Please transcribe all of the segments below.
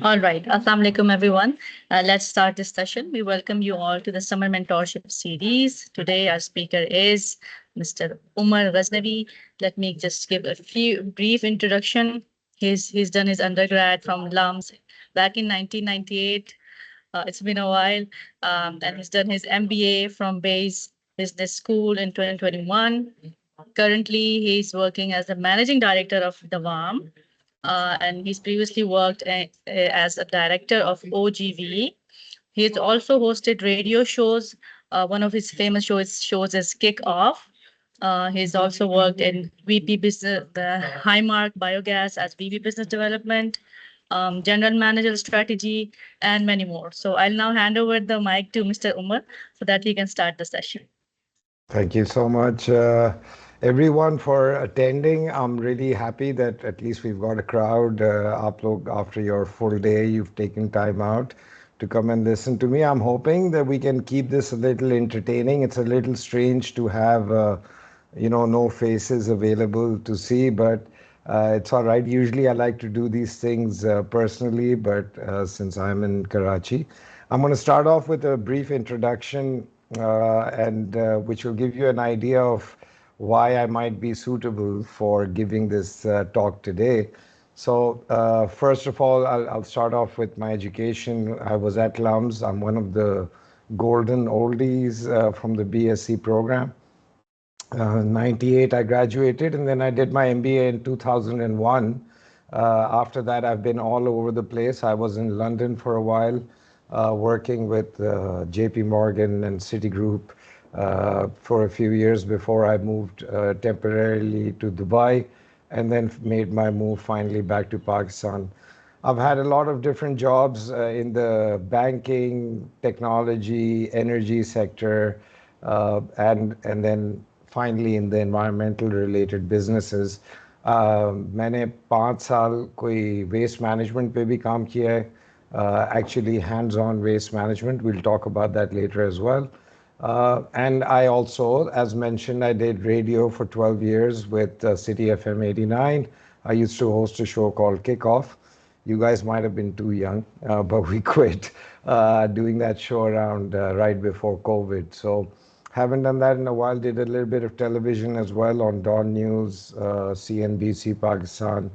All right. Assalamu alaikum, everyone. Let's start this session. We welcome you all to the Summer Mentorship Series. Today, our speaker is Mr. Umar Ghaznavi. Let me just give a few brief introduction. He's done his undergrad from LUMS back in 1998. It's been a while. And he's done his MBA from Bayes Business School in 2021. Currently, he's working as the managing director of Dawam, and he's previously worked as a director of OGV. He's also hosted radio shows. One of his famous shows is Kick Off. He's also worked in VP Business, the Highmark Biogas as VP Business Development, General Manager Strategy, and many more. So I'll now hand over the mic to Mr. Umar so that he can start the session. Thank you so much, everyone, for attending. I'm really happy that at least we've got a crowd. After your full day, you've taken time out to come and listen to me. I'm hoping that we can keep this a little entertaining. It's a little strange to have, no faces available to see, but it's all right. Usually I like to do these things personally, but since I'm in Karachi, I'm going to start off with a brief introduction and which will give you an idea of why I might be suitable for giving this talk today. So first of all, I'll start off with my education. I was at LUMS. I'm one of the golden oldies from the BSc program. 98 I graduated, and then I did my MBA in 2001. After that, I've been all over the place. I was in London for a while, working with JP Morgan and Citigroup for a few years before I moved temporarily to Dubai, and then made my move finally back to Pakistan. I've had a lot of different jobs in the banking, technology, energy sector, and then finally in the environmental related businesses. मैंने 5 साल कोई waste management पे भी काम किया है, actually hands-on waste management. We'll talk about that later as well. And I also, as mentioned, I did radio for 12 years with City FM 89. I used to host a show called Kickoff. You guys might have been too young, but we quit doing that show around right before COVID. So haven't done that in a while. Did a little bit of television as well on Dawn News, CNBC Pakistan,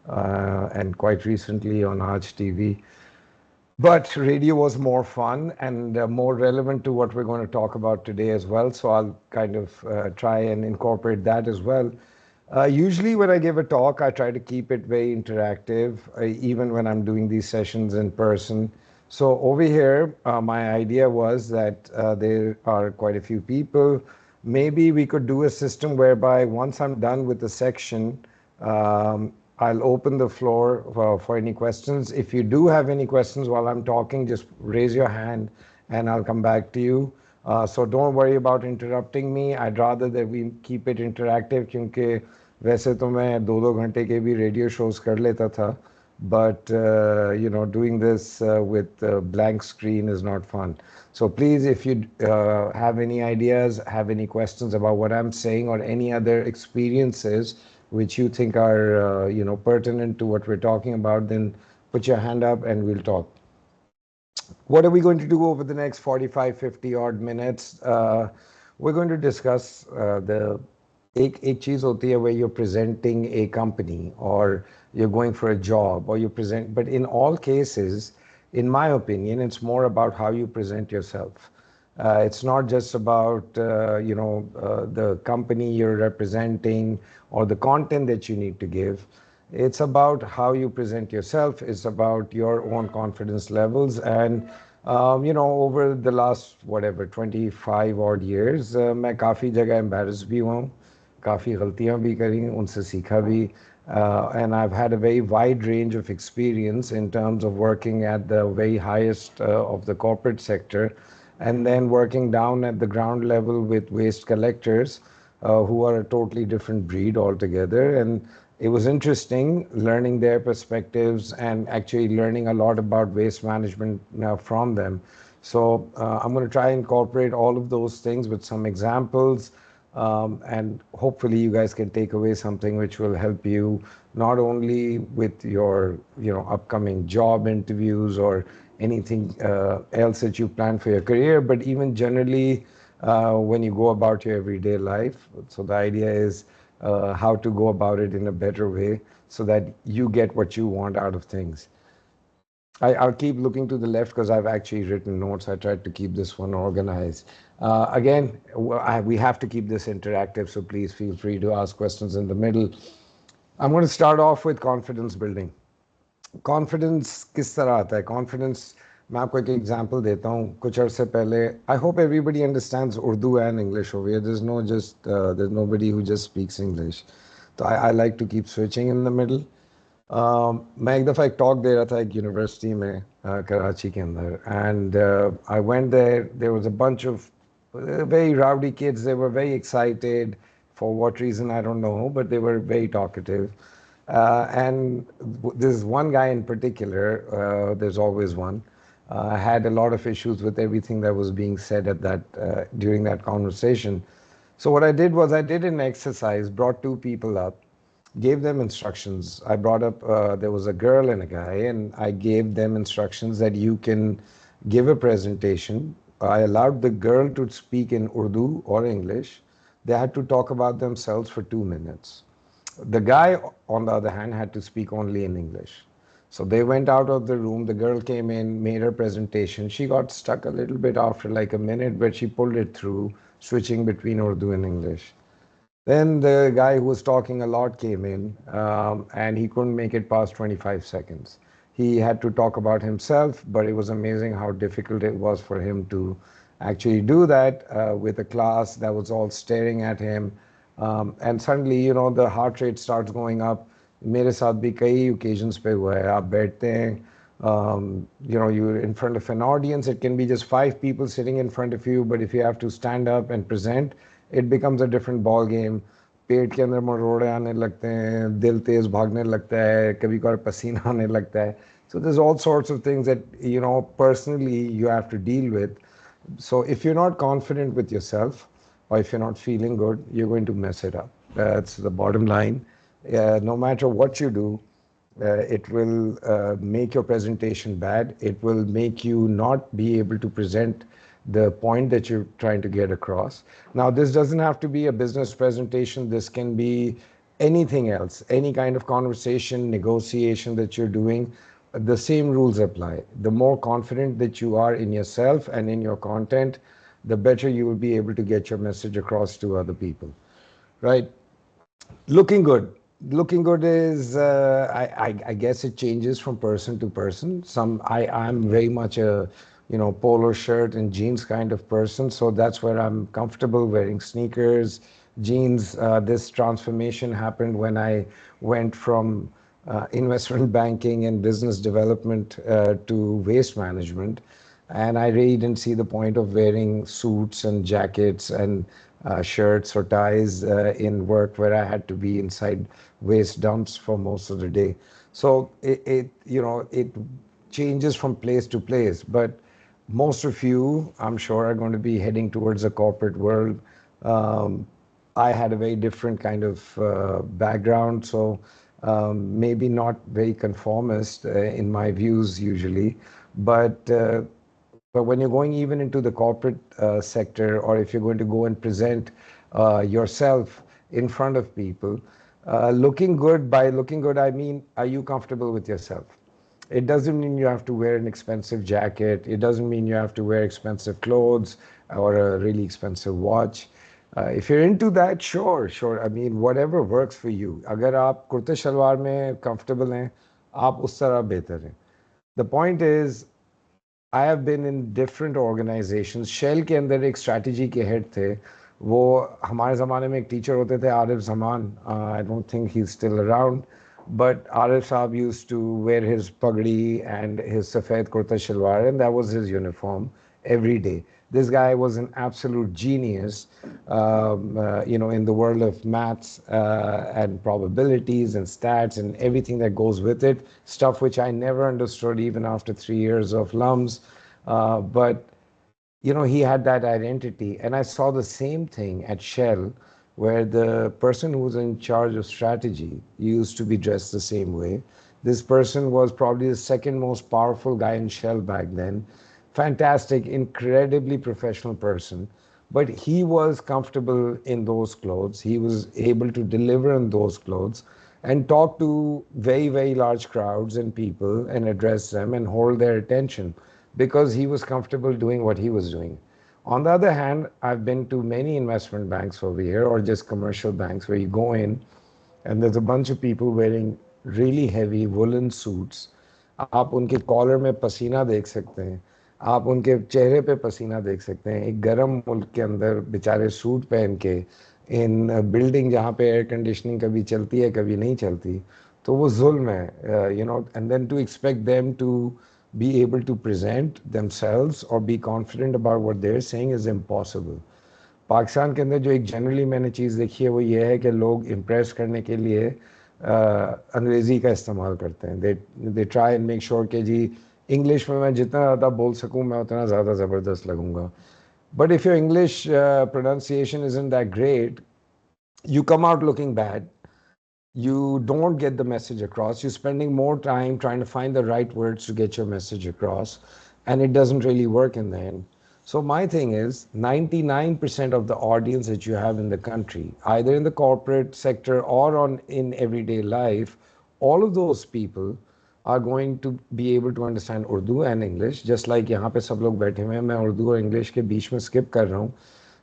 and quite recently on Aaj TV. But radio was more fun and more relevant to what we're going to talk about today as well. So I'll kind of try and incorporate that as well. Usually when I give a talk, I try to keep it very interactive, even when I'm doing these sessions in person. So over here, my idea was that there are quite a few people. Maybe we could do a system whereby once I'm done with the section, I'll open the floor for any questions. If you do have any questions while I'm talking, just raise your hand and I'll come back to you. So don't worry about interrupting me. I'd rather that we keep it interactive, क्योंकि वैसे तो मैं 2-2 घंटे के भी radio shows कर लेता था, but doing this with a blank screen is not fun. So please, if you have any ideas, have any questions about what I'm saying, or any other experiences which you think are pertinent to what we're talking about, then put your hand up and we'll talk. What are we going to do over the next 45-50 odd minutes? We're going to discuss the एक चीज होती है where you're presenting a company or you're going for a job or you present, but in all cases, in my opinion, it's more about how you present yourself. It's not just about the company you're representing or the content that you need to give. It's about how you present yourself. It's about your own confidence levels. And over the last 25 odd years, मैं काफ़ी जगह embarrassed भी हुआ, काफ़ी गलतियाँ भी करी, उनसे सीखा भी. And I've had a very wide range of experience in terms of working at the very highest of the corporate sector, and then working down at the ground level with waste collectors who are a totally different breed altogether. And it was interesting learning their perspectives and actually learning a lot about waste management from them. So I'm going to try and incorporate all of those things with some examples. And hopefully you guys can take away something which will help you not only with your upcoming job interviews or anything else that you plan for your career, but even generally when you go about your everyday life. So the idea is how to go about it in a better way so that you get what you want out of things. I'll keep looking to the left because I've actually written notes. I tried to keep this one organized. Again, we have to keep this interactive, so please feel free to ask questions in the middle. I'm going to start off with confidence building. Confidence किस तरह आता है confidence मैं आपको एक example देता हूँ कुछ अरसे पहले I hope everybody understands Urdu and English over here there is no just there is nobody who just speaks English तो I like to keep switching in the middle मैं एक दफ़ा एक टॉक दे रहा था एक यूनिवर्सिटी में कराची के अंदर and I went there was a bunch of very rowdy kids. They were very excited for what reason I don't know, but they were very talkative. And there's one guy in particular, there's always one, had a lot of issues with everything that was being said at that during that conversation. So what I did was I did an exercise, brought two people up, gave them instructions. I brought up, there was a girl and a guy, and I gave them instructions that you can give a presentation. I allowed the girl to speak in Urdu or English. They had to talk about themselves for 2 minutes. The guy, on the other hand, had to speak only in English. So they went out of the room. The girl came in, made her presentation. She got stuck a little bit after like a minute, but she pulled it through, switching between Urdu and English. Then the guy who was talking a lot came in, and he couldn't make it past 25 seconds. He had to talk about himself, but it was amazing how difficult it was for him to actually do that with a class that was all staring at him. And suddenly, the heart rate starts going up. मेरे साथ भी कई occasions पे हुआ है आप बैठते हैं you're in front of an audience. It can be just 5 people sitting in front of you, but if you have to stand up and present, it becomes a different ball game. पेट के अंदर मरोड़े आने लगते हैं दिल तेज भागने लगता है कभी कभार पसीना आने लगता है so there's all sorts of things that personally you have to deal with. So if you're not confident with yourself or if you're not feeling good, you're going to mess it up. That's the bottom line. No matter what you do, it will make your presentation bad. It will make you not be able to present the point that you're trying to get across. Now, this doesn't have to be a business presentation. This can be anything else, any kind of conversation, negotiation that you're doing. The same rules apply. The more confident that you are in yourself and in your content, the better you will be able to get your message across to other people, right? Looking good. Looking good is, I guess it changes from person to person. I'm very much a, polo shirt and jeans kind of person. So that's where I'm comfortable wearing sneakers, jeans. This transformation happened when I went from investment banking and business development to waste management. And I really didn't see the point of wearing suits and jackets and shirts or ties in work where I had to be inside waste dumps for most of the day. So it changes from place to place. But most of you, I'm sure, are going to be heading towards a corporate world. I had a very different kind of background, so maybe not very conformist in my views usually, but when you're going even into the corporate sector, or if you're going to go and present yourself in front of people, looking good, by looking good, I mean, are you comfortable with yourself? It doesn't mean you have to wear an expensive jacket. It doesn't mean you have to wear expensive clothes or a really expensive watch. If you're into that, sure, sure. I mean, whatever works for you. अगर आप कुर्ते शलवार में comfortable हैं, आप उस तरह बेहतर हैं. The point is, I have been in different organizations. Shell के अंदर एक strategy के head थे. वो हमारे ज़माने में एक टीचर होते थे Arif Zaman. I don't think he's still around. But Arif Saab used to wear his pagdi and his safed kurta shalwar, and that was his uniform every day. This guy was an absolute genius, in the world of maths and probabilities and stats and everything that goes with it. Stuff which I never understood even after 3 years of LUMS. But he had that identity. And I saw the same thing at Shell, where the person who was in charge of strategy used to be dressed the same way. This person was probably the second most powerful guy in Shell back then. Fantastic, incredibly professional person. But he was comfortable in those clothes. He was able to deliver in those clothes and talk to very, very large crowds and people and address them and hold their attention because he was comfortable doing what he was doing. On the other hand, I've been to many investment banks over here or just commercial banks where you go in and there's a bunch of people wearing really heavy woolen suits. आप उनके collar में पसीना देख सकते हैं, आप उनके चेहरे पे पसीना देख सकते हैं, एक गर्म मुल्क के अंदर बेचारे सूट पहन के इन बिल्डिंग जहाँ पे एयर कंडीशनिंग कभी चलती है कभी नहीं चलती, तो वो जुल्म है, and then to expect them to be able to present themselves or be confident about what they're saying is impossible. Pakistan के अंदर जो एक जनरली मैंने चीज़ देखी है वो ये है कि लोग इम्प्रेस करने के लिए अंग्रेज़ी का इस्तेमाल करते हैं. They try and make sure कि जी इंग्लिश में मैं जितना ज़्यादा बोल सकूँ मैं उतना ज़्यादा ज़बरदस्त लगूंगा. But if your English pronunciation isn't that great, you come out looking bad. You don't get the message across. You're spending more time trying to find the right words to get your message across, and it doesn't really work in the end. So, my thing is 99% of the audience that you have in the country, either in the corporate sector or in everyday life, all of those people are going to be able to understand Urdu and English, just like यहाँ पे सब लोग बैठे हुए हैं, मैं उर्दू और English के बीच में skip कर रहा हूँ.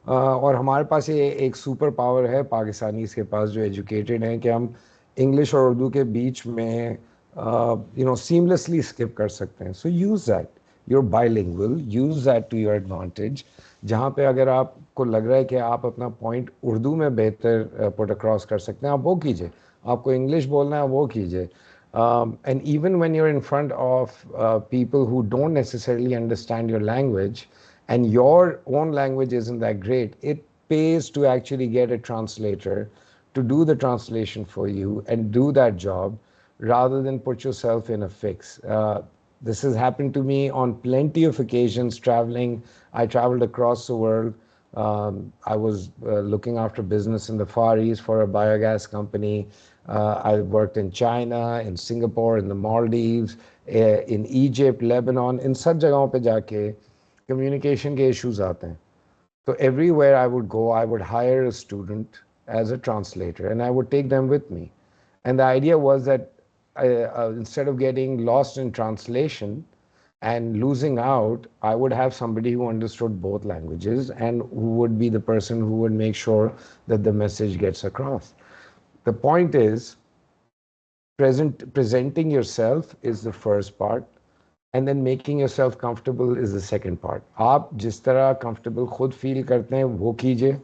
और हमारे पास ये एक सुपर पावर है पाकिस्तानीज़ के पास जो एजुकेटेड हैं कि हम इंग्लिश और उर्दू के बीच में सीमलेसली स्किप कर सकते हैं. So use that. You're bilingual, use that to your advantage. जहाँ पे अगर आपको लग रहा है कि आप अपना पॉइंट उर्दू में बेहतर पुट अक्रॉस कर सकते हैं, आप वो कीजिए. आपको इंग्लिश बोलना है वो कीजिए. And even when you're in front of people who don't necessarily understand your language and your own language isn't that great, it pays to actually get a translator to do the translation for you and do that job rather than put yourself in a fix. This has happened to me on plenty of occasions traveling. I traveled across the world. I was looking after business in the Far East for a biogas company. I worked in China, in Singapore, in the Maldives, in Egypt, Lebanon. इन सब जगहों पे जाके communication के issues आते हैं. So everywhere I would go, I would hire a student as a translator and I would take them with me. And the idea was that instead of getting lost in translation and losing out, I would have somebody who understood both languages and who would be the person who would make sure that the message gets across. The point is, presenting yourself is the first part, and then making yourself comfortable is the second part. आप जिस तरह comfortable खुद feel करते हैं वो कीजिए.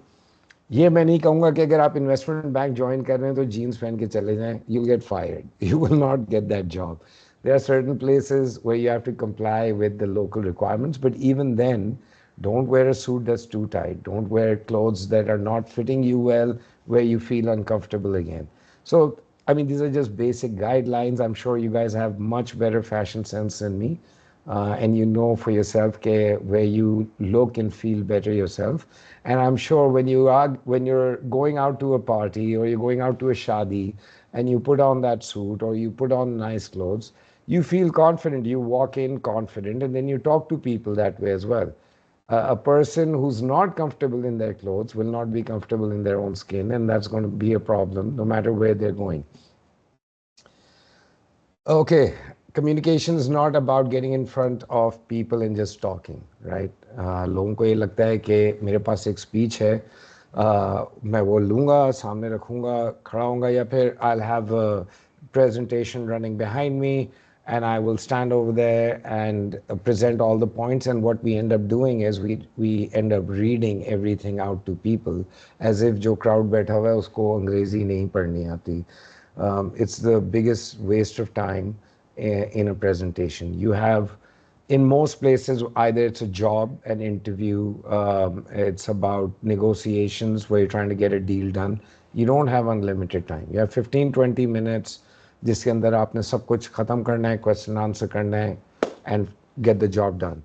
ये मैं नहीं कहूँगा कि अगर आप इन्वेस्टमेंट बैंक ज्वाइन कर रहे हैं तो जीन्स पहन के चले जाएं. You'll get fired. You will not get that job. There are certain places where you have to comply with the local requirements, but even then, don't wear a suit that's too tight. Don't wear clothes that are not fitting you well, where you feel uncomfortable again. So, I mean, these are just basic guidelines. I'm sure you guys have much better fashion sense than me. And you know for yourself where you look and feel better yourself. And I'm sure when you're going out to a party or you're going out to a shadi and you put on that suit or you put on nice clothes, you feel confident. You walk in confident, and then you talk to people that way as well. A person who's not comfortable in their clothes will not be comfortable in their own skin, and that's going to be a problem no matter where they're going. Okay, communication is not about getting in front of people and just talking, right? लोगों को ये लगता है कि मेरे पास एक speech है, मैं वो लूँगा, सामने रखूँगा, खड़ा होऊंगा, या फिर I'll have a presentation running behind me and I will stand over there and present all the points. And what we end up doing is we end up reading everything out to people as if जो crowd बैठा हुआ है उसको अंग्रेजी नहीं पढ़नी आती. It's the biggest waste of time in a presentation. You have, in most places, either it's a job, an interview, it's about negotiations where you're trying to get a deal done. You don't have unlimited time. You have 15-20 minutes जिसके अंदर आपने सब कुछ ख़त्म करना है, question answer करना है, and get the job done.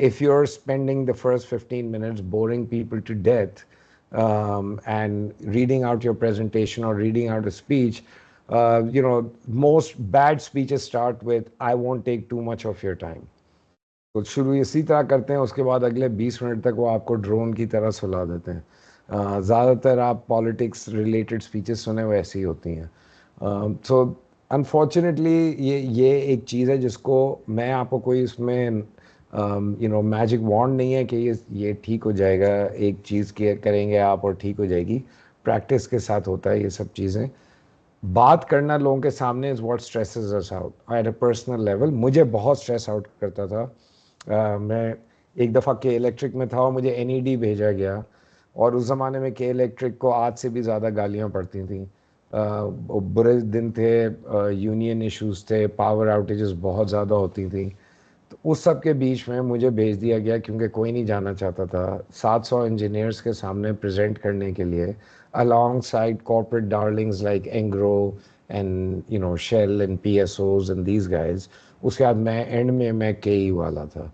if you're spending the first 15 minutes boring people to death and reading out your presentation or reading out a speech, most bad speeches start with, I won't take too much of your time. तो शुरू इसी तरह करते हैं, उसके बाद अगले 20 minute तक वो आपको ड्रोन की तरह सुला देते हैं. ज़्यादातर आप पॉलिटिक्स रिलेटेड स्पीचेस सुने वो ऐसी ही होती हैं. सो अनफॉर्चुनेटली ये एक चीज़ है जिसको मैं आपको कोई इसमें मैजिक वॉन्ड नहीं है कि ये ठीक हो जाएगा, एक चीज़ के करेंगे आप और ठीक हो जाएगी. प्रैक्टिस के साथ होता है ये सब चीज़ें. बात करना लोगों के सामने is what stresses us out at a personal level. मुझे बहुत स्ट्रेस आउट करता था. मैं एक दफ़ा के इलेक्ट्रिक में था और मुझे एनईडी भेजा गया, और उस ज़माने में के इलेक्ट्रिक को आज से भी ज़्यादा गालियाँ पड़ती थी. बुरे दिन थे, यूनियन इश्यूज़ थे, पावर आउटेजेस बहुत ज़्यादा होती थी. तो उस सब के बीच में मुझे भेज दिया गया क्योंकि कोई नहीं जाना चाहता था 700 इंजीनियर्स के सामने प्रेजेंट करने के लिए, alongside corporate darlings like Engro and Shell and PSOs and these guys. उसके बाद मैं एंड में मैं KE वाला था.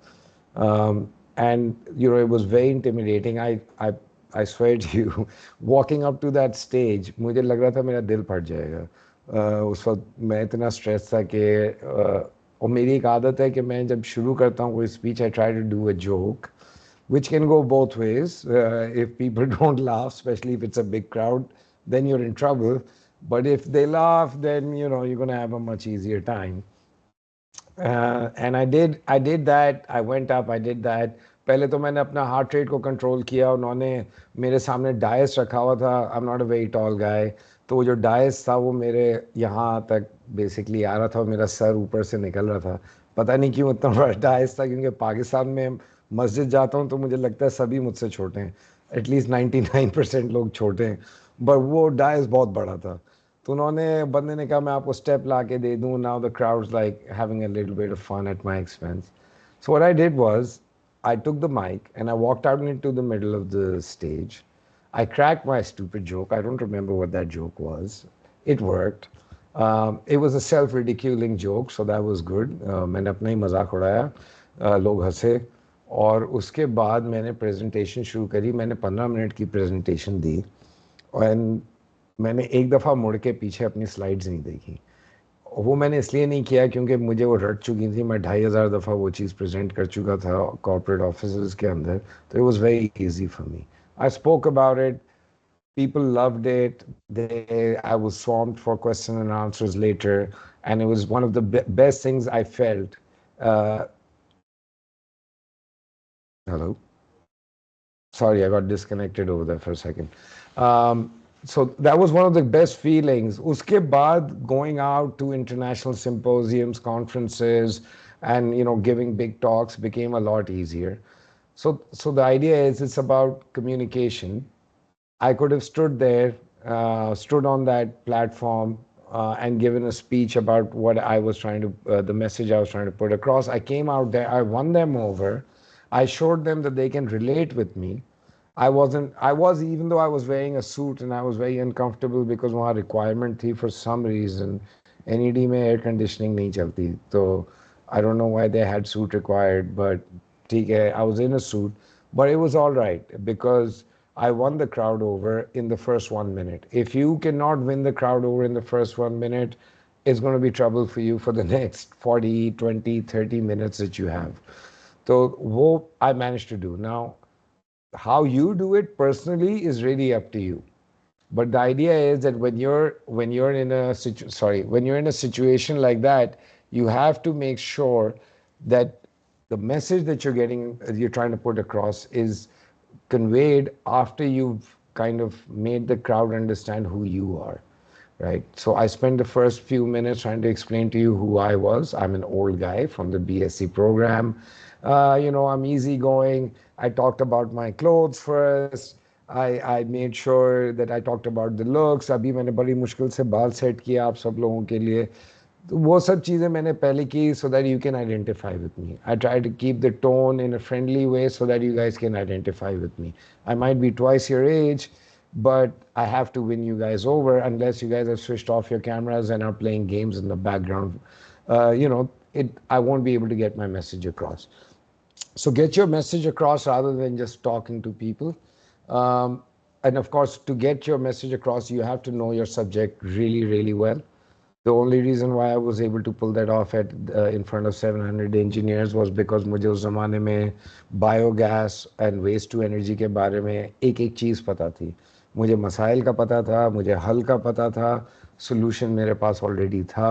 And it was very intimidating. I swear to you, walking up to that stage, मुझे लग रहा था मेरा दिल फट जाएगा. उस वक्त मैं इतना स्ट्रेस था कि और मेरी एक आदत है कि मैं जब शुरू करता हूँ कोई speech, I try to do a joke which can go both ways. If people don't laugh, especially if it's a big crowd, then you're in trouble. But if they laugh, then you're going to have a much easier time. And I did that. I went up, I did that. पहले तो मैंने अपना heart rate को control किया. उन्होंने मेरे सामने DISE रखा हुआ था. I am not a very tall guy, तो वो जो डायस था वो मेरे यहाँ तक बेसिकली आ रहा था और मेरा सर ऊपर से निकल रहा था. पता नहीं क्यों इतना बड़ा डायस था, क्योंकि पाकिस्तान में मस्जिद जाता हूँ तो मुझे लगता है सभी मुझसे छोटे हैं. एटलीस्ट 99% लोग छोटे हैं, बट वो डायस बहुत बड़ा था. तो उन्होंने बंदे ने कहा मैं आपको स्टेप ला के दे दूँ. Now the crowds like having a little bit of fun at my expense. So what I did was I took the mic and I walked out into the middle of the stage. I cracked my stupid joke. I don't remember what that joke was. It worked. It was a self-ridiculing joke, so that was good. मैंने अपना ही मजाक उड़ाया, लोग हंसे, और उसके बाद मैंने प्रेजेंटेशन शुरू करी. मैंने 15 मिनट की प्रेजेंटेशन दी, और मैंने एक दफ़ा मुड़ के पीछे अपनी स्लाइड्स नहीं देखी. वो मैंने इसलिए नहीं किया क्योंकि मुझे वो रट चुकी थी. मैं 2500 दफ़ा वो चीज़ प्रेजेंट कर चुका था कॉर्पोरेट ऑफिस के अंदर. तो it was very easy for me. I spoke about it. People loved it. I was swamped for question and answers later, and it was one of the best things I felt. Uh, Hello. Sorry, I got disconnected over there for a second. So that was one of the best feelings. Uske baad, going out to international symposiums, conferences, and giving big talks became a lot easier. So the idea is it's about communication. I could have stood there, stood on that platform, and given a speech about what I was trying to, the message I was trying to put across. I came out there, I won them over. I showed them that they can relate with me. Even though I was wearing a suit and I was very uncomfortable because वहाँ requirement थी for some reason. NED में air conditioning नहीं चलती, तो I don't know why they had suit required, but ठीक है, I was in a suit, but it was all right because I won the crowd over in the first 1 minute. If you cannot win the crowd over in the first 1 minute, it's going to be trouble for you for the next 40, 20, 30 minutes that you have. So what I managed to do. Now, how you do it personally is really up to you. But the idea is that when you're in a situation like that, you have to make sure that the message that you're trying to put across is conveyed after you've kind of made the crowd understand who you are, right? So I spent the first few minutes trying to explain to you who I was. I'm an old guy from the BSc program. I'm easygoing. I talked about my clothes first. I made sure that I talked about the looks. अभी मैंने बड़ी मुश्किल से बाल set किया आप सब लोगों के लिए. तो वो सब चीज़ें मैंने पहले की so that you can identify with me. I try to keep the tone in a friendly way so that you guys can identify with me. I might be twice your age, but I have to win you guys over unless you guys have switched off your cameras and are playing games in the background. I won't be able to get my message across. So get your message across rather than just talking to people. Um, and of course, to get your message across, you have to know your subject really, really well. The only reason why I was able to pull that off at in front of 700 engineers was because मुझे उस ज़माने में biogas and waste to energy के बारे में एक एक चीज़ पता थी. मुझे मसाइल का पता था, मुझे हल का पता था, सोल्यूशन मेरे पास ऑलरेडी था,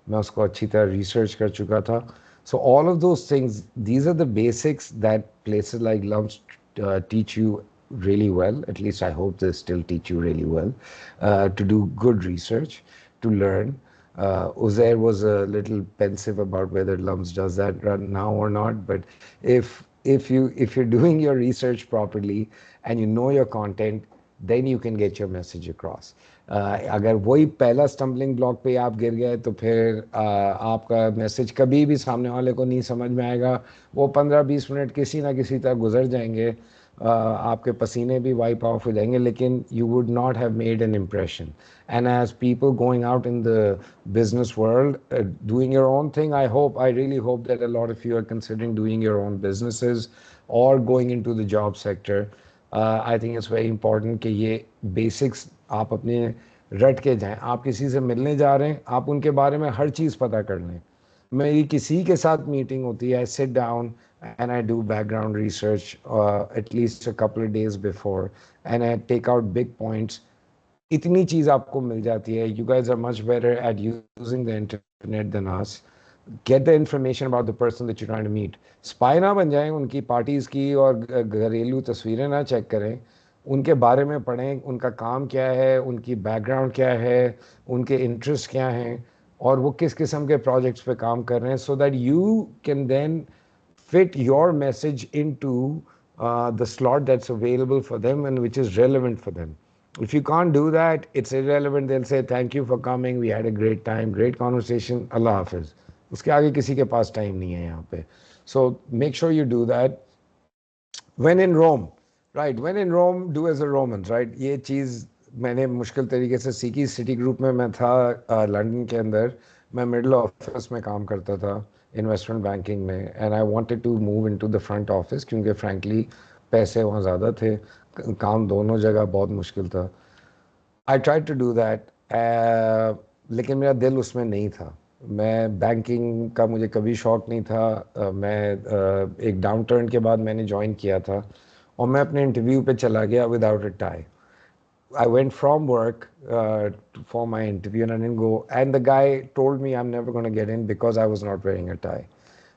मैं उसको अच्छी तरह रिसर्च कर चुका था. So all of those things, these are the basics that places like lumps teach you really well. At least I hope they still teach you really well to do good research, to learn. Uzair was a little pensive about whether lumps does that run now or not. But if you're doing your research properly and you know your content, then you can get your message across. अगर वही पहला stumbling block पे आप गिर गए तो फिर आपका मैसेज कभी भी सामने वाले को नहीं समझ में आएगा. वो 15-20 मिनट किसी ना किसी तरह गुजर जाएंगे, आपके पसीने भी वाइप ऑफ हो जाएंगे, लेकिन you would not have made an impression. And as people going out in the business world, doing your own thing, I really hope that a lot of you are considering doing your own businesses or going into the job sector. I think it's very important कि ये basics आप अपने रट के जाएं. आप किसी से मिलने जा रहे हैं, आप उनके बारे में हर चीज़ पता कर लें. मेरी किसी के साथ मीटिंग होती है, I sit down and I do background research at least a couple of days before, and I take out big points. इतनी चीज़ आपको मिल जाती है. You guys are much better at using the internet than us. Get the information about the person that you're trying to meet. Spy ना बन जाएं, उनकी parties की और घरेलू तस्वीरें ना चेक करें. उनके बारे में पढ़ें, उनका काम क्या है, उनकी बैकग्राउंड क्या है, उनके इंटरेस्ट क्या हैं, और वो किस किस्म के प्रोजेक्ट्स पे काम कर रहे हैं, so that you can then fit your message into the slot that's available for them and which is relevant for them. If you can't do that, it's irrelevant. They'll say, thank you for coming. We had a great time, great conversation. Allah Hafiz. उसके आगे किसी के पास time नहीं है यहाँ पे. So make sure you do that. When in Rome, right? When in Rome, do as the Romans, right? ये चीज़ मैंने मुश्किल तरीके से सीखी. सिटी ग्रुप में मैं था लंदन के अंदर. मैं मिडिल ऑफिस में काम करता था इन्वेस्टमेंट बैंकिंग में, and I wanted to move into the front office क्योंकि फ्रैंकली पैसे वहाँ ज़्यादा थे, काम दोनों जगह बहुत मुश्किल था. I try to do that, लेकिन मेरा दिल उसमें नहीं था. मैं बैंकिंग का मुझे कभी शौक नहीं था. एक डाउन टर्न के बाद मैंने ज्वाइन किया था और मैं अपने इंटरव्यू पे चला गया without a tie. I went from work for my interview and I didn't go. And the guy told me I'm never going to get in because I was not wearing a tie.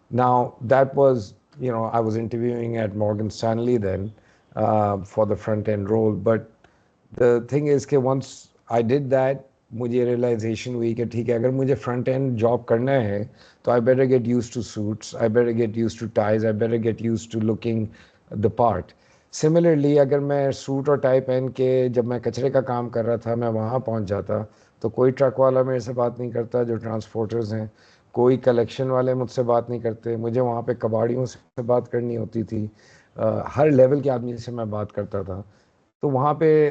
Now, that was, I was interviewing at Morgan Stanley then for the front end role. But the thing is कि once I did that, मुझे realization हुई कि ठीक है, अगर मुझे front end job करना है तो I better get used to suits, I better get used to ties, I better get used to looking the part. Similarly, अगर मैं सूट और टाई पहन के जब मैं कचरे का काम कर रहा था मैं वहाँ पहुँच जाता तो कोई ट्रक वाला मेरे से बात नहीं करता जो ट्रांसपोर्टर्स हैं, कोई कलेक्शन वाले मुझसे बात नहीं करते. मुझे वहाँ पे कबाड़ियों से बात करनी होती थी. हर लेवल के आदमी से मैं बात करता था. तो वहाँ पे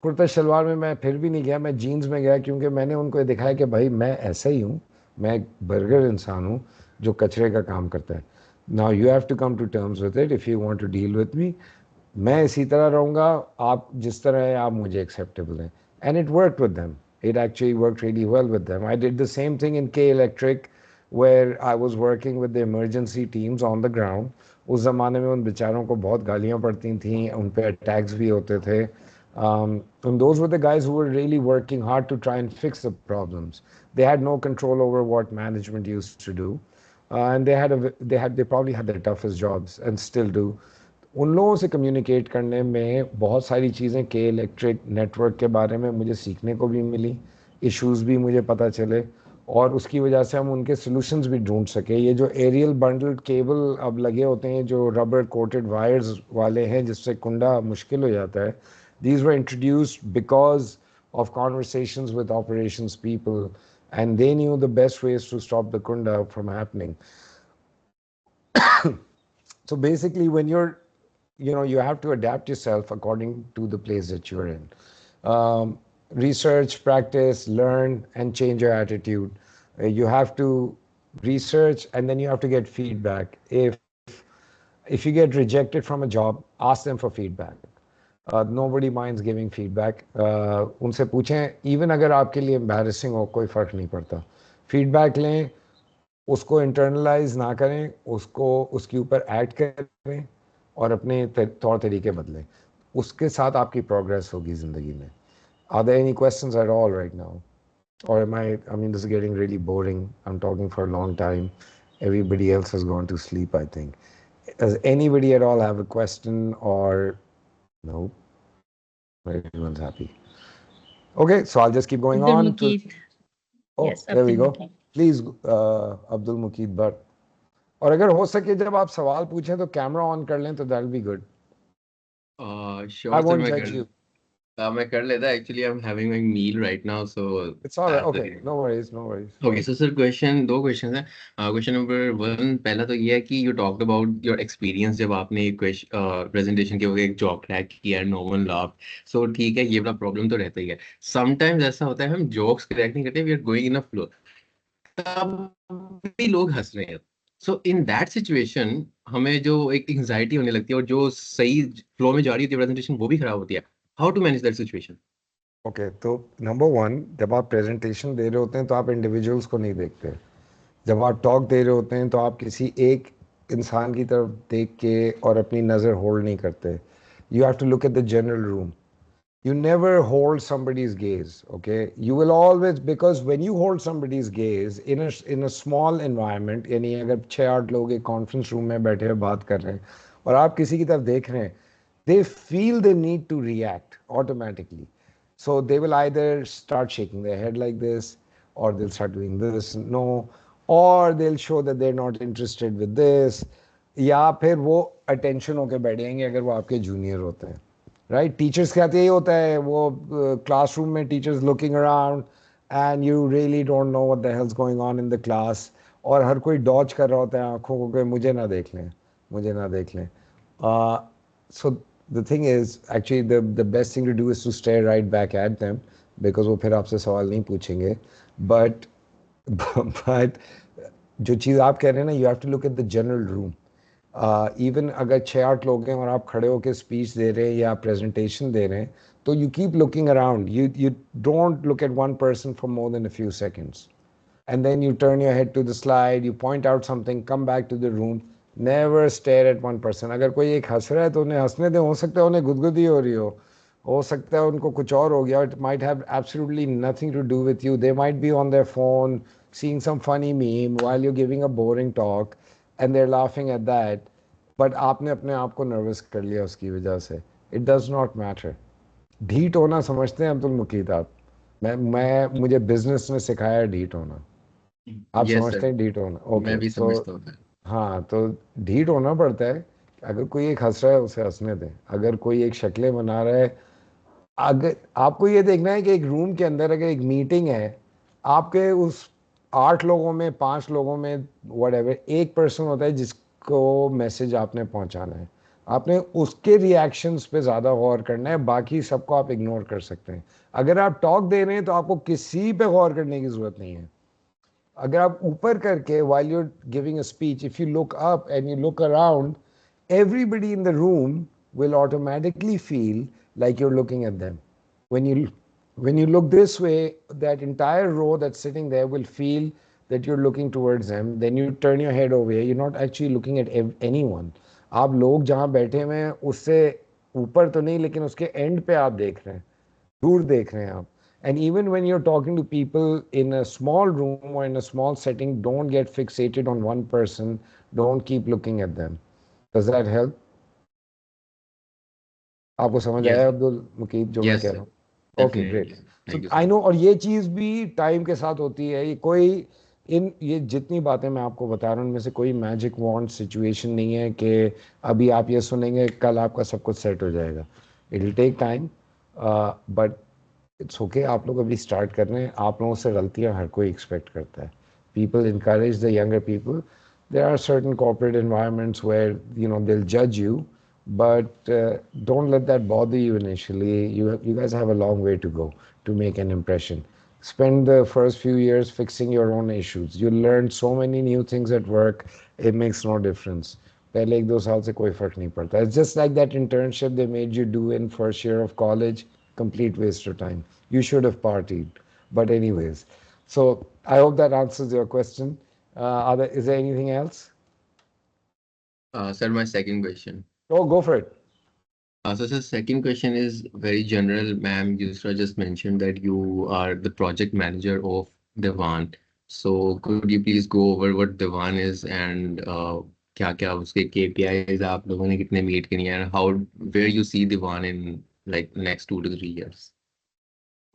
कुर्ता शलवार में मैं फिर भी नहीं गया, मैं जीन्स में गया क्योंकि मैंने उनको दिखाया कि भाई मैं ऐसा ही हूँ, मैं एक बर्गर इंसान हूँ जो कचरे का काम करता है. Now you have to come to terms with it if you want to deal with me. मैं इसी तरह रहूँगा, आप जिस तरह हैं आप मुझे एक्सेप्टेबल हैं. And it worked with them. It actually worked really well with them. I did the same thing in K Electric where I was working with the emergency teams on the ground. उस ज़माने में उन बेचारों को बहुत गालियाँ पड़ती थीं, उन पे अटैक्स भी होते थे. And those were the guys who were really working hard to try and fix the problems. They had no control over what management used to do, and they probably had the toughest jobs and still do. उन लोगों से communicate करने में बहुत सारी चीज़ें के electric network के बारे में मुझे सीखने को भी मिली, इश्यूज भी मुझे पता चले, और उसकी वजह से हम उनके सॉल्यूशंस भी ढूंढ सके. ये जो एरियल बंडल्ड केबल अब लगे होते हैं जो रबर कोटेड वायर्स वाले हैं जिससे कुंडा मुश्किल हो जाता है, these were introduced because of conversations with operations people, and they knew the best ways to stop the kunda from happening. So basically, when you have to adapt yourself according to the place that you're in. Research, practice, learn, and change your attitude. You have to research and then you have to get feedback. If If you get rejected from a job, ask them for feedback. Nobody minds giving feedback. उनसे पूछें, even अगर आपके लिए embarrassing हो, कोई फ़र्क नहीं पड़ता. Feedback लें, उसको internalize ना करें, उसको उसके ऊपर act करें और अपने तौर तरीके बदलें. उसके साथ आपकी progress होगी ज़िंदगी में. Are there any questions at all right now? Or I mean, this is getting really boring. I'm talking for a long time. Everybody else has gone to sleep, I think. Does anybody at all have a question or no? Everyone's happy. Okay, so I'll just keep going Abdul on to. Mukeet. Oh, Yes, there we Abdul go. Mukeet. Please, Abdul Mukeet Bhatt. और अगर हो सके जब आप सवाल पूछें तो camera on कर लें तो that will be good. I sure sir won't जज यू. मैं कर लेता. Actually I am having my meal right now, so it's alright. That's the okay, reason. No worries, no worries. Okay, so sir दो question है. Question number one, पहला तो ये है कि you talked about your experience जब आपने एक प्रेजेंटेशन के वक्त एक जॉब क्रैक किया, नो वन लाफ. सो ठीक है, ये वाला प्रॉब्लम तो रहता ही है. समटाइम्स ऐसा होता है हम जॉक्स क्रैक नहीं करते, we are going in a flow, तब भी लोग हंस रहे हैं. सो इन दैट सिचुएशन हमें जो एक एंजाइटी होने लगती है और जो सही फ्लो में जा रही होती है प्रेजेंटेशन, वो भी खराब होती है. How to manage that situation? Okay, तो नंबर वन, जब आप प्रेजेंटेशन दे रहे होते हैं तो आप इंडिविजुअल्स को नहीं देखते. जब आप टॉक दे रहे होते हैं तो आप किसी एक इंसान की तरफ देख के और अपनी नज़र होल्ड नहीं करते. You have to look at the general room. You never hold somebody's gaze, okay? You will always, because when you hold somebody's gaze in a small environment, यानी अगर 6-8 लोग एक कॉन्फ्रेंस रूम में बैठे हैं बात कर रहे हैं और आप किसी की तरफ देख रहे हैं, they feel the need to react automatically. So they will either start shaking their head like this, or they'll start doing this, no, or they'll show that they're not interested with this, या फिर वो attention होके बैठ जाएंगे अगर वो आपके junior होते हैं. राइट, टीचर्स के साथ यही होता है. वो क्लासरूम में teachers looking around and you really don't know what the hell's going on in the class, और हर कोई डॉज कर रहा होता है आंखों को कि मुझे ना देख लें, मुझे ना देख लें. So the thing is actually the best thing to do is to stare right back at them, because वो फिर आपसे सवाल नहीं पूछेंगे. बट बट जो चीज़ आप कह रहे हैं ना, you have to look at the general room. Even अगर 6-8 लोग हैं और आप खड़े होकर स्पीच दे रहे हैं या प्रेजेंटेशन दे रहे हैं, तो you keep looking around. You don't look at one person for more than a few seconds, and then you turn your head to the slide, you point out something, come back to the room. Never stare at one person. अगर कोई एक हंस रहा है तो उन्हें हंसने दें. हो सकता है उन्हें गुदगुदी हो रही हो सकता है उनको कुछ और हो गया. It might have absolutely nothing to do with you. They might be on their phone seeing some funny meme while you're giving a boring talk and they're laughing at that. But आपने अपने आप को nervous कर लिया उसकी वजह से. It does not matter. ढीठ होना समझते हैं अब्दुल मुकीत आप? मैं मुझे बिजनेस ने सिखाया ढीठ होना. आप यस समझते सर, हैं ढीठ होना? मैं ओके, भी सो समझता हूँ. हाँ, तो ढीठ होना पड़ता है. अगर कोई एक हंस रहा है उसे हंसने दें. अगर कोई एक शक्लें बना रहा है, अगर आपको ये देखना है कि एक रूम के अंदर अगर एक मीटिंग है, आपके उस 8 लोगों में 5 लोगों में व्हाटएवर एक पर्सन होता है जिसको मैसेज आपने पहुंचाना है. आपने उसके रिएक्शंस पे ज़्यादा गौर करना है, बाकी सबको आप इग्नोर कर सकते हैं. अगर आप टॉक दे रहे हैं तो आपको किसी पे गौर करने की ज़रूरत नहीं है. अगर आप ऊपर करके while you're giving a speech, if you look up and you look around, everybody in the room will automatically feel like you're looking at them. When you look this way, that entire row that's sitting there will feel that you're looking towards them. Then you turn your head over here, you're not actually looking at anyone. आप लोग जहाँ बैठे हुए हैं उससे ऊपर तो नहीं, लेकिन उसके एंड पे आप देख रहे हैं, दूर देख रहे हैं आप. And even when you're talking to people in a small room or in a small setting, don't get fixated on one person. Don't keep looking at them. Does that help? आपको समझ यस आया sir. Abdul मुकीत जो मैं yes कह sir, रहा हूँ? Okay, great. Definitely. So thank you I sir. No, और ये चीज़ भी टाइम के साथ होती है. ये जितनी बातें मैं आपको बता रहा हूँ उनमें से कोई मैजिक वॉन्ड सिचुएशन नहीं है कि अभी आप ये सुनेंगे कल आपका सब कुछ सेट हो जाएगा. It will take time, but it's okay. आप लोग अभी स्टार्ट कर रहे हैं. आप लोगों से गलतियां हर कोई एक्सपेक्ट करता है. People encourage the younger people. There are certain corporate environments where they'll judge you, but don't let that bother you initially. You guys have a long way to go to make an impression. Spend the first few years fixing your own issues. You learn so many new things at work, it makes no difference. पहले 1-2 साल से कोई फ़र्क नहीं पड़ता. It's just like that internship they made you do in first year of college, complete waste of time. You should have partied. But anyways, so I hope that answers your question. Is there anything else? Sir, my second question. Oh, go for it. So, sir, second question is very general. Ma'am, Yusra just mentioned that you are the project manager of Dewan. So, could you please go over what Dewan is and क्या क्या उसके KPIs आप लोगों ने कितने meet किए हैं and how where you see Dewan in like next 2 to 3 years?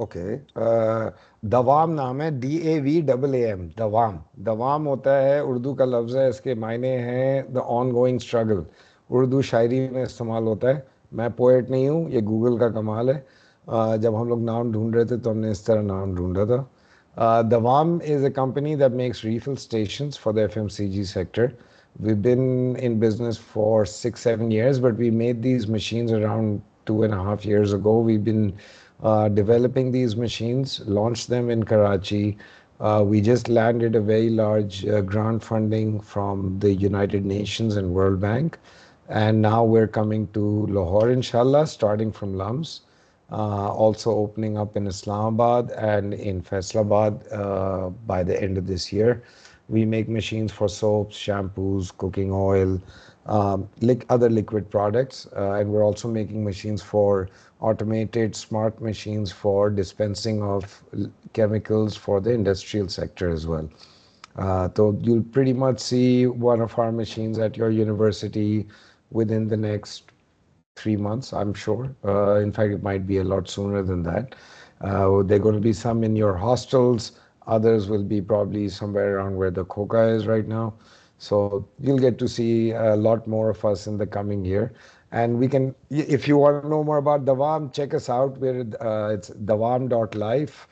Okay. दवाम नाम है, DAVAAM, दवाम. दवाम होता है, उर्दू का लफ्ज़ है, इसके मायने हैं the ongoing struggle. Urdu शायरी में इस्तेमाल होता है. मैं पोएट नहीं हूँ, ये गूगल का कमाल है. जब हम लोग नाम ढूंढ रहे थे तो हमने इस तरह नाम ढूंढा था. Davam is a company that makes refill stations for the FMCG sector. We've been in business for 6-7 years, but we made these machines around 2.5 years ago. We've been developing these machines, launched them in Karachi. We just landed a very large grant funding from the United Nations and World Bank. And now we're coming to Lahore, inshallah, starting from Lums. Also opening up in Islamabad and in Faisalabad by the end of this year. We make machines for soaps, shampoos, cooking oil, other liquid products, and we're also making machines for automated smart machines for dispensing of chemicals for the industrial sector as well. So you'll pretty much see one of our machines at your university within the next 3 months, I'm sure. In fact, it might be a lot sooner than that. There are going to be some in your hostels. Others will be probably somewhere around where the Khoka is right now. So you'll get to see a lot more of us in the coming year. And we can, if you want to know more about Dawam, check us out. It's dawam.life.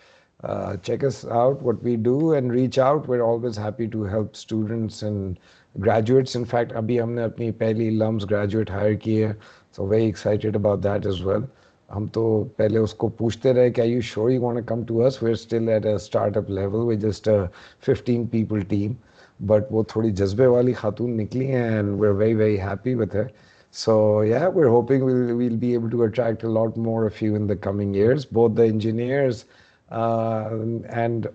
Check us out, what we do, and reach out. We're always happy to help students and graduates. In fact, अभी हमने अपनी पहली lumps graduate hire की है. So very excited about that as well. हम तो पहले उसको पूछते रहे कि are you sure you want to come to us? We're still at a startup level. We're just a 15 people team. But वो थोड़ी जज्बे वाली खातून निकली हैं and we're very, very happy with her. So yeah, we're hoping we'll be able to attract a lot more of you in the coming years, both the engineers and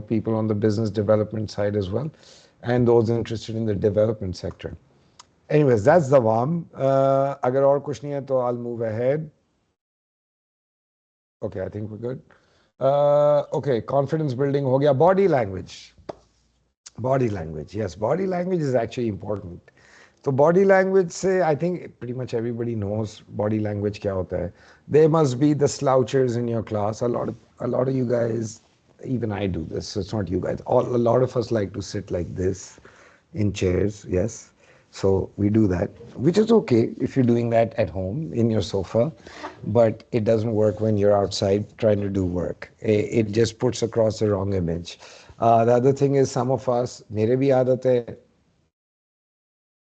people on the business development side as well, and those interested in the development sector. Anyways, that's the warm. अगर और कुछ नहीं है तो I'll move ahead. Okay, I think we're good. Okay, confidence building हो गया. Body language. Body language. Yes, body language is actually important. So body language से I think pretty much everybody knows body language क्या होता है. There must be the slouchers in your class. A lot of you guys, even I do this. So it's not you guys. A lot of us like to sit like this in chairs. Yes. So we do that, which is okay if you're doing that at home in your sofa, but it doesn't work when you're outside trying to do work. It just puts across the wrong image. The other thing is some of us, मेरे भी आदत है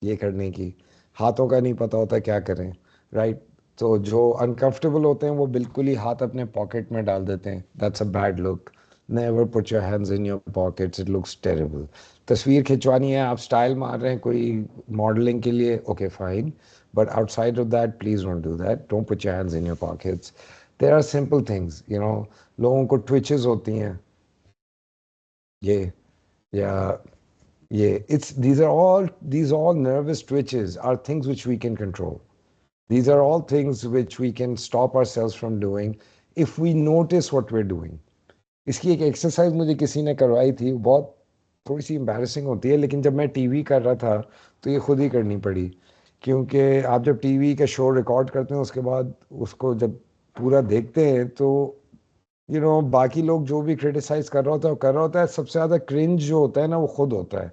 ये करने की, हाथों का नहीं पता होता क्या करें, राइट. तो जो अनकंफर्टेबल होते हैं वो बिल्कुल ही हाथ अपने पॉकेट में डाल देते हैं. That's a bad look. Never put your hands in your pockets, it looks terrible. तस्वीर खिंचवानी है, आप स्टाइल मार रहे हैं कोई मॉडलिंग के लिए, okay fine, but outside of that please don't do that. Don't put your hands in your pockets. There are simple things, लोगों को ट्विचेस होती हैं, ये या it's these all nervous twitches are things which we can control. These are all things which we can stop ourselves from doing if we notice what we're doing. इसकी एक exercise मुझे किसी ने करवाई थी, बहुत थोड़ी सी एम्बैरेसिंग होती है, लेकिन जब मैं टीवी कर रहा था तो ये खुद ही करनी पड़ी. क्योंकि आप जब टीवी का शो रिकॉर्ड करते हैं उसके बाद उसको जब पूरा देखते हैं तो बाकी लोग जो भी क्रिटिसाइज कर रहा होता है, सबसे ज़्यादा क्रिंज जो होता है ना वो खुद होता है.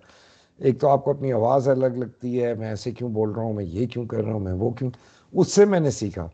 एक तो आपको अपनी आवाज़ अलग लगती है, मैं ऐसे क्यों बोल रहा हूँ, मैं ये क्यों कर रहा हूँ, मैं वो क्यों. उससे मैंने सीखा.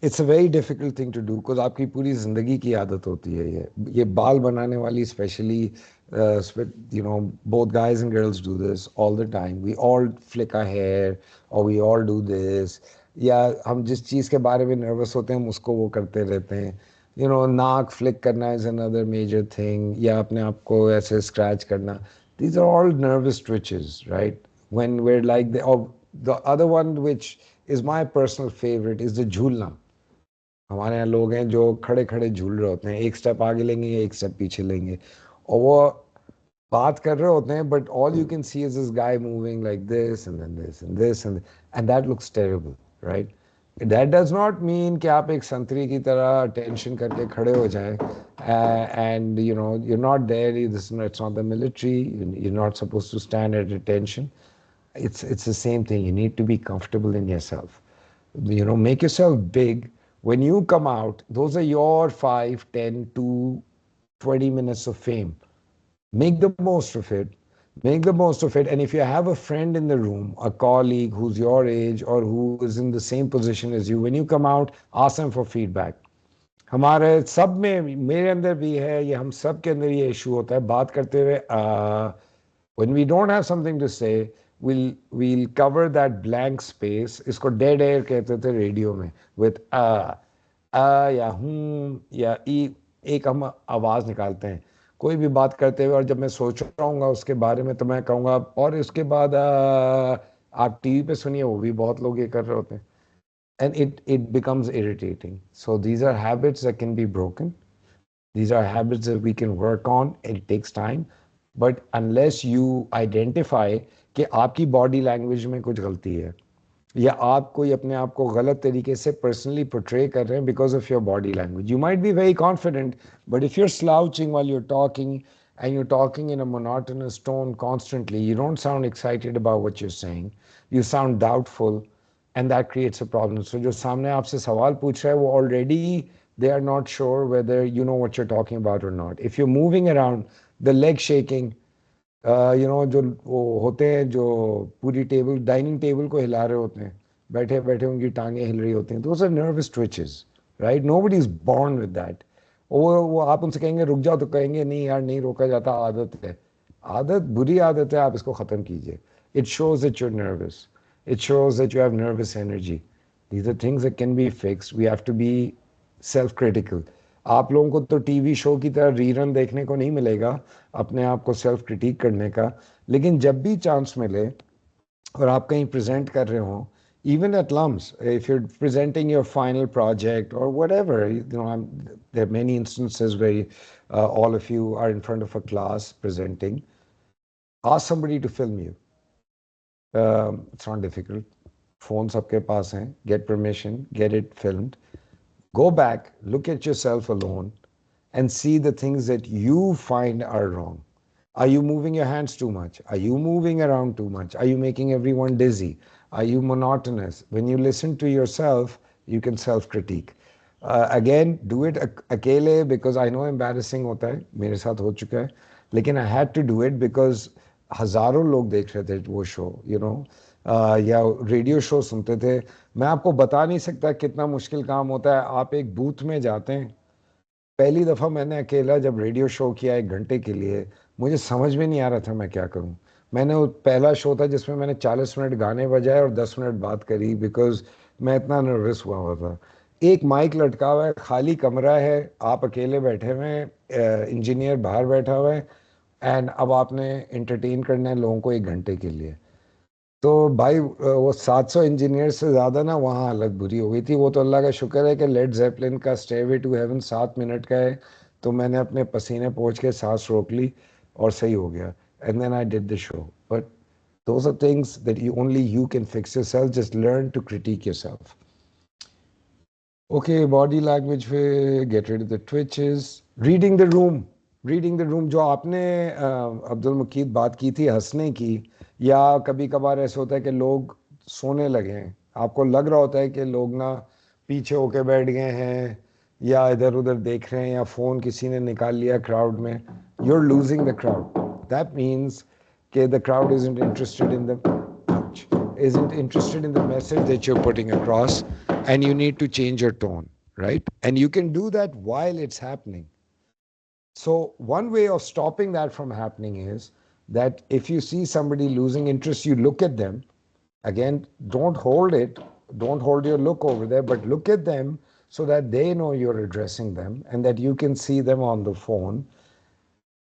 It's a very difficult thing to do because आपकी पूरी ज़िंदगी की आदत होती है. ये बाल बनाने वाली specially, both guys and girls do this all the time. We all flick our hair or we all do this. या हम जिस चीज़ के बारे में नर्वस होते हैं हम उसको वो करते रहते हैं. नाक फ्लिक करना इज़ अनदर मेजर थिंग, या अपने आप को ऐसे स्क्रैच करना. These are all nervous twitches, right? when we're like the other one which is my personal favorite is the झूलना. हमारे यहाँ लोग हैं जो खड़े खड़े झूल रहे होते हैं, एक स्टेप आगे लेंगे एक स्टेप पीछे लेंगे, और वो बात कर रहे होते हैं, but all you can see is this guy moving like this and then this and this and that looks terrible, right? That does not mean कि आप एक संतरी की तरह टेंशन करके खड़े हो जाएं, and you know you're not there. It's not the military. You're not supposed to stand at attention. It's the same thing. You need to be comfortable in yourself. You know, make yourself big. When you come out, those are your 5, 10 to 20 minutes of fame. Make the most of it. Make the most of it. And if you have a friend in the room, a colleague who's your age or who is in the same position as you, when you come out, ask them for feedback. हमारे सब में, मेरे अंदर भी है ये, हम सब के अंदर ये इशू होता है बात करते हुए, when we don't have something to say, we'll cover that blank space. इसको dead air कहते थे रेडियो में, with या या ई, एक हम आवाज निकालते हैं कोई भी बात करते हुए, और जब मैं सोच रहा हूँ उसके बारे में तो मैं कहूँगा, और इसके बाद आप टीवी पे सुनिए, वो भी बहुत लोग ये कर रहे होते हैं, and it becomes irritating. So these are habits that can be broken. These are habits that we can work on. It takes time, but unless you identify कि आपकी body language में कुछ गलती है, या आप कोई अपने आप को गलत तरीके से पर्सनली पोर्ट्रे कर रहे हैं because of your body language. You might be very confident, but if you're slouching while you're talking and you're talking in a monotonous tone constantly, you don't sound excited about what you're saying, you sound doubtful, and that creates a problem. So जो सामने आपसे सवाल पूछ रहा है वो already they are not sure whether you know what you're talking about or not. If you're moving around, the leg shaking, जो वो होते हैं जो पूरी टेबल, डाइनिंग टेबल को हिला रहे होते हैं, बैठे बैठे उनकी टांगें हिल रही होती हैं, those are nervous twitches, right? Nobody is born with that. वो आप उनसे कहेंगे रुक जाओ तो कहेंगे नहीं यार, नहीं रोका जाता, आदत है. आदत बुरी आदत है, आप इसको ख़त्म कीजिए. It shows that you are nervous, it shows that you have nervous energy. These are things that can be fixed. We have to be self critical. आप लोगों को तो टीवी शो की तरह रीरन देखने को नहीं मिलेगा अपने आप को सेल्फ क्रिटिक करने का, लेकिन जब भी चांस मिले और आप कहीं प्रेजेंट कर रहे हो, even at lumps, if you're presenting your final project or whatever, there are many instances where all of you are in front of a class presenting, ask somebody to film you. It's not difficult. Phone sabke paas hain, get permission, get it filmed. Go back, look at yourself alone, and see the things that you find are wrong. Are you moving your hands too much? Are you moving around too much? Are you making everyone dizzy? Are you monotonous? When you listen to yourself, you can self-critique. Again, do it अकेले, because I know embarrassing होता है, मेरे साथ हो चुका है, लेकिन I had to do it because हजारों लोग देख रहे थे वो शो, या रेडियो शो सुनते थे. मैं आपको बता नहीं सकता कितना मुश्किल काम होता है. आप एक बूथ में जाते हैं, पहली दफ़ा मैंने अकेला जब रेडियो शो किया 1 घंटे के लिए, मुझे समझ में नहीं आ रहा था मैं क्या करूं. मैंने वो पहला शो था जिसमें मैंने 40 मिनट गाने बजाए और 10 मिनट बात करी, बिकॉज मैं इतना नर्वस हुआ था. एक माइक लटका हुआ है, खाली कमरा है, आप अकेले बैठे हुए हैं, इंजीनियर बाहर बैठा हुआ है, एंड अब आपने एंटरटेन करना है लोगों को 1 घंटे के लिए. तो भाई वो 700 इंजीनियर से ज़्यादा ना वहाँ हालत बुरी हो गई थी. वो तो अल्लाह का शुक्र है कि लेड जेपलिन का स्टेवे टू हेवन 7 मिनट का है, तो मैंने अपने पसीने पहुँच के सांस रोक ली और सही हो गया. And then I did the show. But those are things that only you can fix yourself. Just learn to critique yourself. Okay, body language पे get rid of the twitches. Reading the room. Reading the room. जो आपने अब्दुल मुकीद बात की थी हंसने की, या कभी कभार ऐसा होता है कि लोग सोने लगे हैं, आपको लग रहा होता है कि लोग ना पीछे होके बैठ गए हैं या इधर उधर देख रहे हैं या फ़ोन किसी ने निकाल लिया क्राउड में. You're losing the crowd. That means कि the crowd isn't interested in the message that you're putting across, and you need to change your tone, right? And you can do that while it's happening. So one way of stopping that from happening is that if you see somebody losing interest, you look at them. Again, don't hold your look over there, but look at them so that they know you're addressing them and that you can see them on the phone,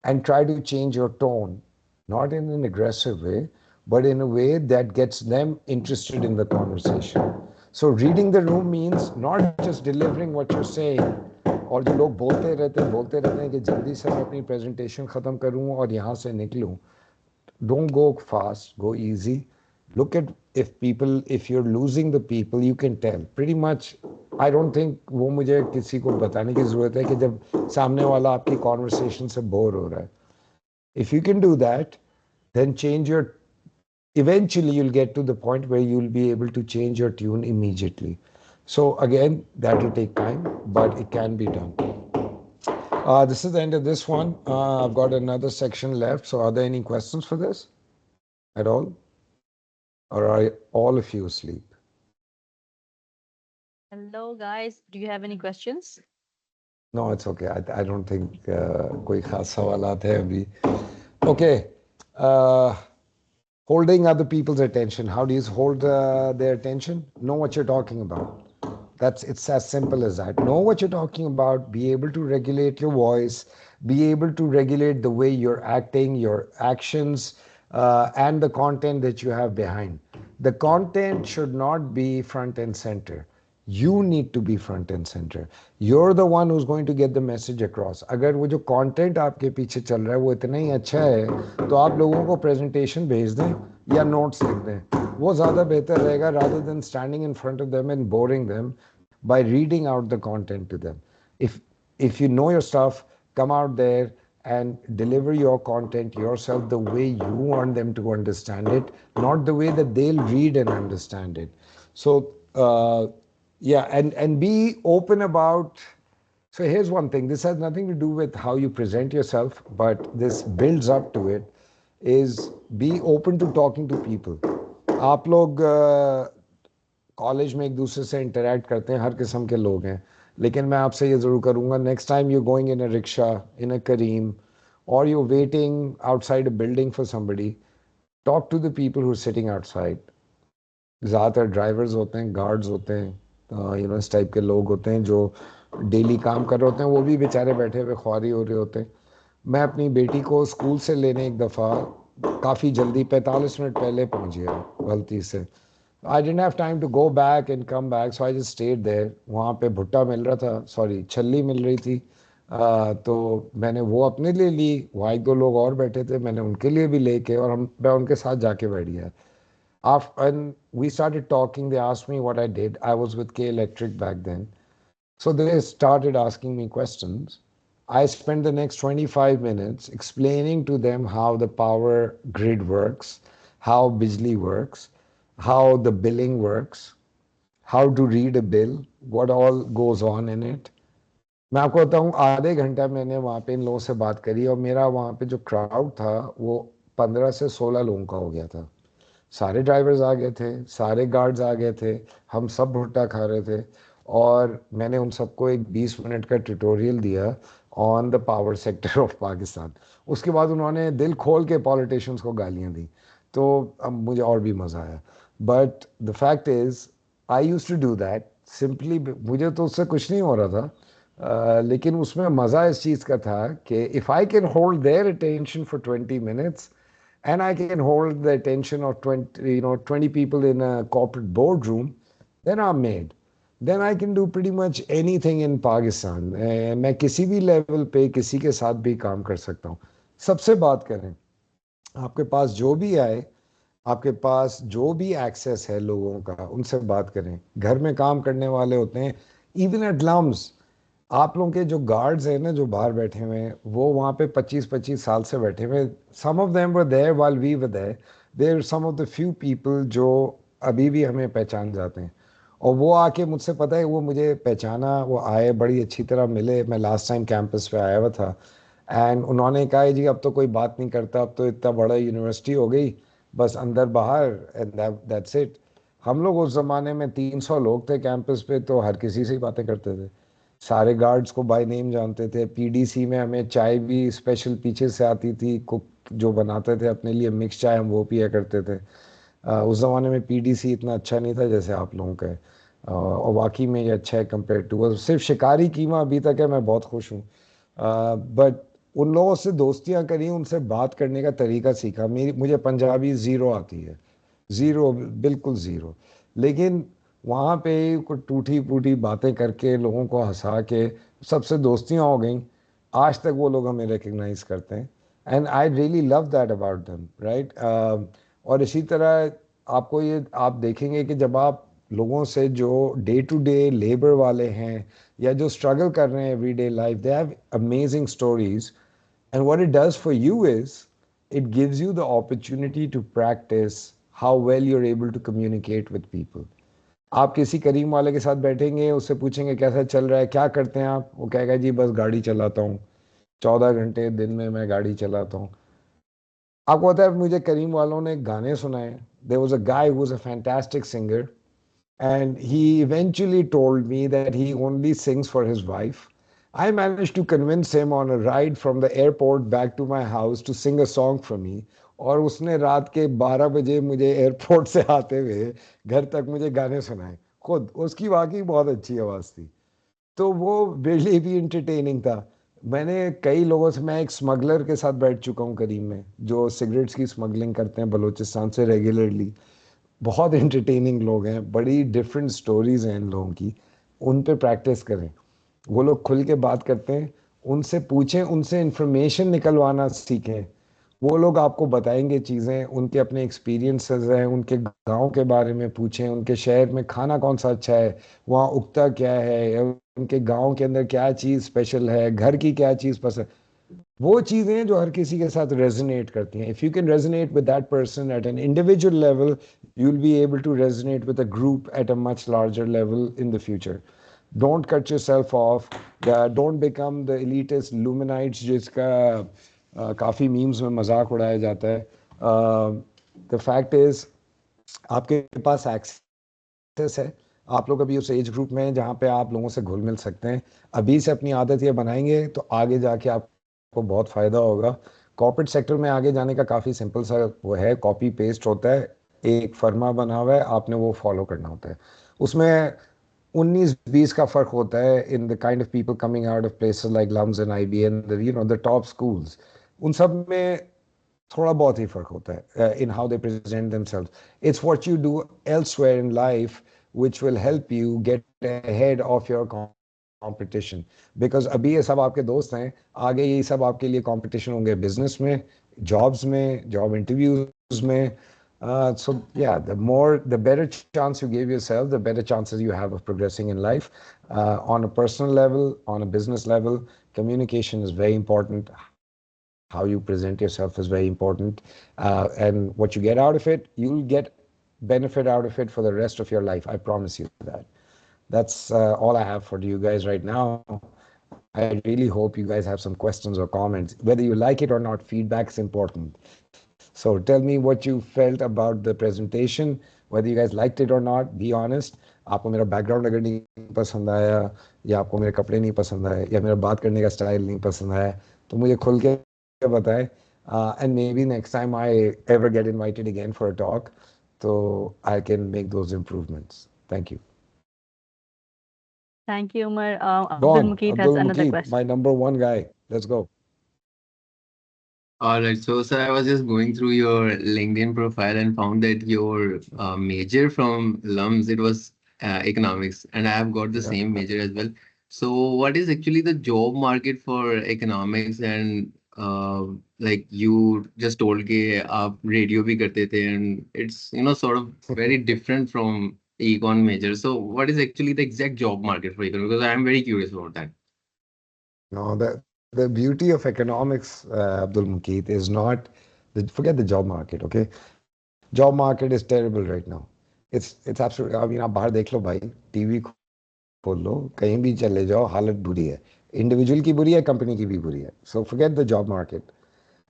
and try to change your tone, not in an aggressive way, but in a way that gets them interested in the conversation. So reading the room means not just delivering what you're saying, और जो लोग बोलते रहते हैं कि जल्दी से मैं अपनी प्रेजेंटेशन ख़त्म करूं और यहाँ से निकलूं. Don't go fast, go easy. Look at if you're losing the people, you can tell pretty much. I don't think वो मुझे किसी को बताने की ज़रूरत है कि जब सामने वाला आपकी कॉन्वर्सेशन से बोर हो रहा है. If you can do that, then change your eventually you'll get to the point where you'll be able to change your tune immediately. So again, that will take time, but it can be done. This is the end of this one. I've got another section left. So are there any questions for this at all? Or are all of you asleep? Hello, guys. Do you have any questions? No, it's okay. I don't think कोई खास सवालात है अभी. Okay. Holding other people's attention. How do you hold their attention? Know what you're talking about. It's as simple as that. Know what you're talking about. Be able to regulate your voice. Be able to regulate the way you're acting, your actions, and the content that you have behind. The content should not be front and center. You need to be front and center. You're the one who's going to get the message across. अगर वो जो content आपके पीछे चल रहा है वो इतना ही अच्छा है तो आप लोगों को presentation भेज दें या notes लिख दें. वो ज़्यादा बेहतर रहेगा rather than standing in front of them and boring them by reading out the content to them. If you know your stuff, come out there and deliver your content yourself the way you want them to understand it, not the way that they'll read and understand it. So yeah, and be open about. So here's one thing. This has nothing to do with how you present yourself, but this builds up to it. Is be open to talking to people. आप लोग college में एक दूसरे से interact करते हैं, हर किस्म के लोग हैं, लेकिन मैं आपसे ये ज़रूर करूँगा next time you going in a rickshaw, in a Careem, और you waiting outside a building for somebody, talk to the people who are sitting outside. ज़्यादातर ड्राइवर्स होते हैं, गार्ड्स होते हैं, इस टाइप के लोग होते हैं जो डेली काम कर रहे होते हैं, वो भी बेचारे बैठे हुए ख्वारी हो रहे होते हैं. मैं अपनी बेटी को स्कूल से लेने एक दफ़ा काफ़ी जल्दी 45 मिनट पहले पहुंच गया गलती से. I didn't have time to go back and come back, so I just stayed there. वहाँ पे भुट्टा मिल रहा था, सॉरी छल्ली मिल रही थी. तो मैंने वो अपने लिए ली, वहाँ एक दो लोग और बैठे थे, मैंने उनके लिए भी लेके और मैं उनके साथ जाके बैठ गया. When we started talking, they asked me what I did. I was with K Electric back then. So they started asking me questions. I spent the next 25 minutes explaining to them how the power grid works, how Bijli works, how the billing works, how to read a bill, what all goes on in it. मैं आपको बताऊं आधे घंटा मैंने वहाँ पे इन लोगों से बात करी और मेरा वहाँ पे जो क्राउड था वो 15 से 16 लोगों का हो गया था. सारे ड्राइवर्स आ गए थे, सारे गार्ड्स आ गए थे, हम सब भुट्टा खा रहे थे और मैंने उन सबको एक 20 मिनट का ट्यूटोरियल दिया on the power sector of Pakistan. उसके बाद उन्होंने दिल खोल के पॉलिटिशियंस को गालियां दी, तो अब मुझे और भी मज़ा आया. But the fact is I use to do that simply. मुझे तो उससे कुछ नहीं हो रहा था, लेकिन उसमें मज़ा इस चीज़ का था कि if I can hold their attention for 20 minutes and I can hold the attention of 20 people in a corporate boardroom, then I'm made. Then I can do pretty much anything in Pakistan. मैं किसी भी level पे किसी के साथ भी काम कर सकता हूँ. सबसे बात करें, आपके पास जो भी आए, आपके पास जो भी एक्सेस है लोगों का, उनसे बात करें. घर में काम करने वाले होते हैं, इवन एट लम्स. आप लोगों के जो गार्ड्स हैं ना जो बाहर बैठे हुए हैं, वो वहाँ पे 25-25 साल से बैठे हुए. Some of them were there while we were there. There some of the few people जो अभी भी हमें पहचान जाते हैं, और वो आके मुझसे, पता है, वो मुझे पहचाना, वो आए, बड़ी अच्छी तरह मिले. मैं लास्ट टाइम कैंपस पे आया हुआ था एंड उन्होंने कहा जी अब तो कोई बात नहीं करता, अब तो इतना बड़ा यूनिवर्सिटी हो गई, बस अंदर बाहर एंड दैट्स इट. हम लोग उस ज़माने में 300 लोग थे कैंपस पे, तो हर किसी से ही बातें करते थे. सारे गार्ड्स को बाय नेम जानते थे. पीडीसी में हमें चाय भी स्पेशल पीछे से आती थी, कुक जो बनाते थे अपने लिए मिक्स चाय, हम वो पिया करते थे. उस ज़माने में पीडीसी इतना अच्छा नहीं था जैसे आप लोगों का है, और वाकई में ये अच्छा है कंपेयर टू. सिर्फ शिकारी कीमा अभी तक है, मैं बहुत खुश हूँ. बट उन लोगों से दोस्तियां करी, उनसे बात करने का तरीका सीखा। मेरी मुझे पंजाबी ज़ीरो आती है, ज़ीरो, बिल्कुल ज़ीरो। लेकिन वहाँ पे कुछ टूटी फूटी बातें करके लोगों को हंसा के सबसे दोस्तियां हो गई। आज तक वो लोग हमें रिकग्नाइज करते हैं, and I really love that about them, right. और इसी तरह आपको ये आप देखेंगे कि जब आप लोगों से जो डे टू डे लेबर वाले हैं या जो स्ट्रगल कर रहे हैं everyday life, they have amazing stories, and what it does for you is it gives you the opportunity to practice how well you're able to communicate with people. आप किसी करीम वाले के साथ बैठेंगे, उससे पूछेंगे कैसा चल रहा है, क्या करते हैं आप, वो कहेगा जी बस गाड़ी चलाता हूँ, 14 घंटे दिन में मैं गाड़ी चलाता हूँ। आपको पता है मुझे करीम वालों ने गाने सुनाए। There was a guy who was a fantastic singer, and he eventually told me that he only sings for his wife. I managed to convince him on a ride from the airport back to my house to sing a song for me. और उसने रात के 12 बजे मुझे airport से आते हुए घर तक मुझे गाने सुनाए खुद। उसकी वाकई बहुत अच्छी आवाज़ थी, तो वो रियली भी इंटरटेनिंग था। मैंने कई लोगों से, मैं एक स्मगलर के साथ बैठ चुका हूँ करीम में, जो सिगरेट्स की स्मगलिंग करते हैं बलूचिस्तान से रेगुलरली। बहुत एंटरटेनिंग लोग हैं, बड़ी डिफरेंट स्टोरीज हैं इन लोगों की। उन पे प्रैक्टिस करें, वो लोग खुल के बात करते हैं। उनसे पूछें, उनसे इंफॉर्मेशन निकलवाना सीखें। वो लोग आपको बताएंगे चीज़ें, उनके अपने एक्सपीरियंसेस हैं, उनके गांव के बारे में पूछें, उनके शहर में खाना कौन सा अच्छा है, वहाँ उगता क्या है, या उनके गांव के अंदर क्या चीज़ स्पेशल है, घर की क्या चीज़ पसंद। वो चीज़ें हैं जो हर किसी के साथ रेजोनेट करती हैं। If you can resonate with that person at an individual level, you will be able to resonate with a group at a much larger level in the future. Don't cut yourself off, don't become the elitist luminites, जिसका काफ़ी memes में मजाक उड़ाया जाता है। The fact is आपके पास access है, आप लोग अभी उस एज ग्रुप में हैं जहाँ पे आप लोगों से घुल मिल सकते हैं। अभी से अपनी आदत ये बनाएंगे तो आगे जाके आपको बहुत फ़ायदा होगा। कॉर्पोरेट सेक्टर में आगे जाने का काफ़ी सिंपल सा वो है, कॉपी पेस्ट होता है, एक फर्मा बना हुआ है, आपने वो फॉलो करना होता है। उसमें 19-20 का फ़र्क होता है in the kind of people coming out of places like LUMS and IBM, you know the top schools. उन सब में थोड़ा बहुत ही फर्क होता है in how they present themselves. It's what you do elsewhere in life which will help you get ahead of your competition. Because अभी ये सब आपके दोस्त हैं, आगे ये सब आपके लिए competition होंगे बिजनेस में, जॉब्स में, जॉब इंटरव्यूज में। So yeah, the better chance you give yourself, the better chances you have of progressing in life. On a personal level, on a business level, communication is very important. How you present yourself is very important. And what you get out of it, you'll get benefit out of it for the rest of your life. I promise you that. That's all I have for you guys right now. I really hope you guys have some questions or comments. Whether you like it or not, feedback's important. So tell me what you felt about the presentation, whether you guys liked it or not. Be honest. आपको मेरा background अगर नहीं पसंद आया, या आपको मेरे कपड़े नहीं पसंद आए, या मेरा बात करने का स्टाइल नहीं पसंद आया, तो मुझे खुल के बताएं। And maybe next time I ever get invited again for a talk, so I can make those improvements. Thank you. Thank you, Umar. Go Abdul on, Mukeet has Abdul another Mukeet, question. my number one guy. Let's go. All right, so sir, I was just going through your LinkedIn profile and found that your major from LUMS, it was economics, and I have got the Yeah. same major as well. So, what is actually the job market for economics? And like you just told ke aap radio bhi karte the, and it's sort of very different from econ major. So, what is actually the exact job market for econ? Because I am very curious about that. No, the beauty of economics, Abdul Mukeet, is not forget the job market. Okay, job market is terrible right now. It's absolutely. I mean, आप बाहर देख लो भाई, TV खोल लो, कहीं भी चले जाओ, हालत बुरी है। इंडिविजुअल की बुरी है, कंपनी की भी बुरी है। So forget the job market.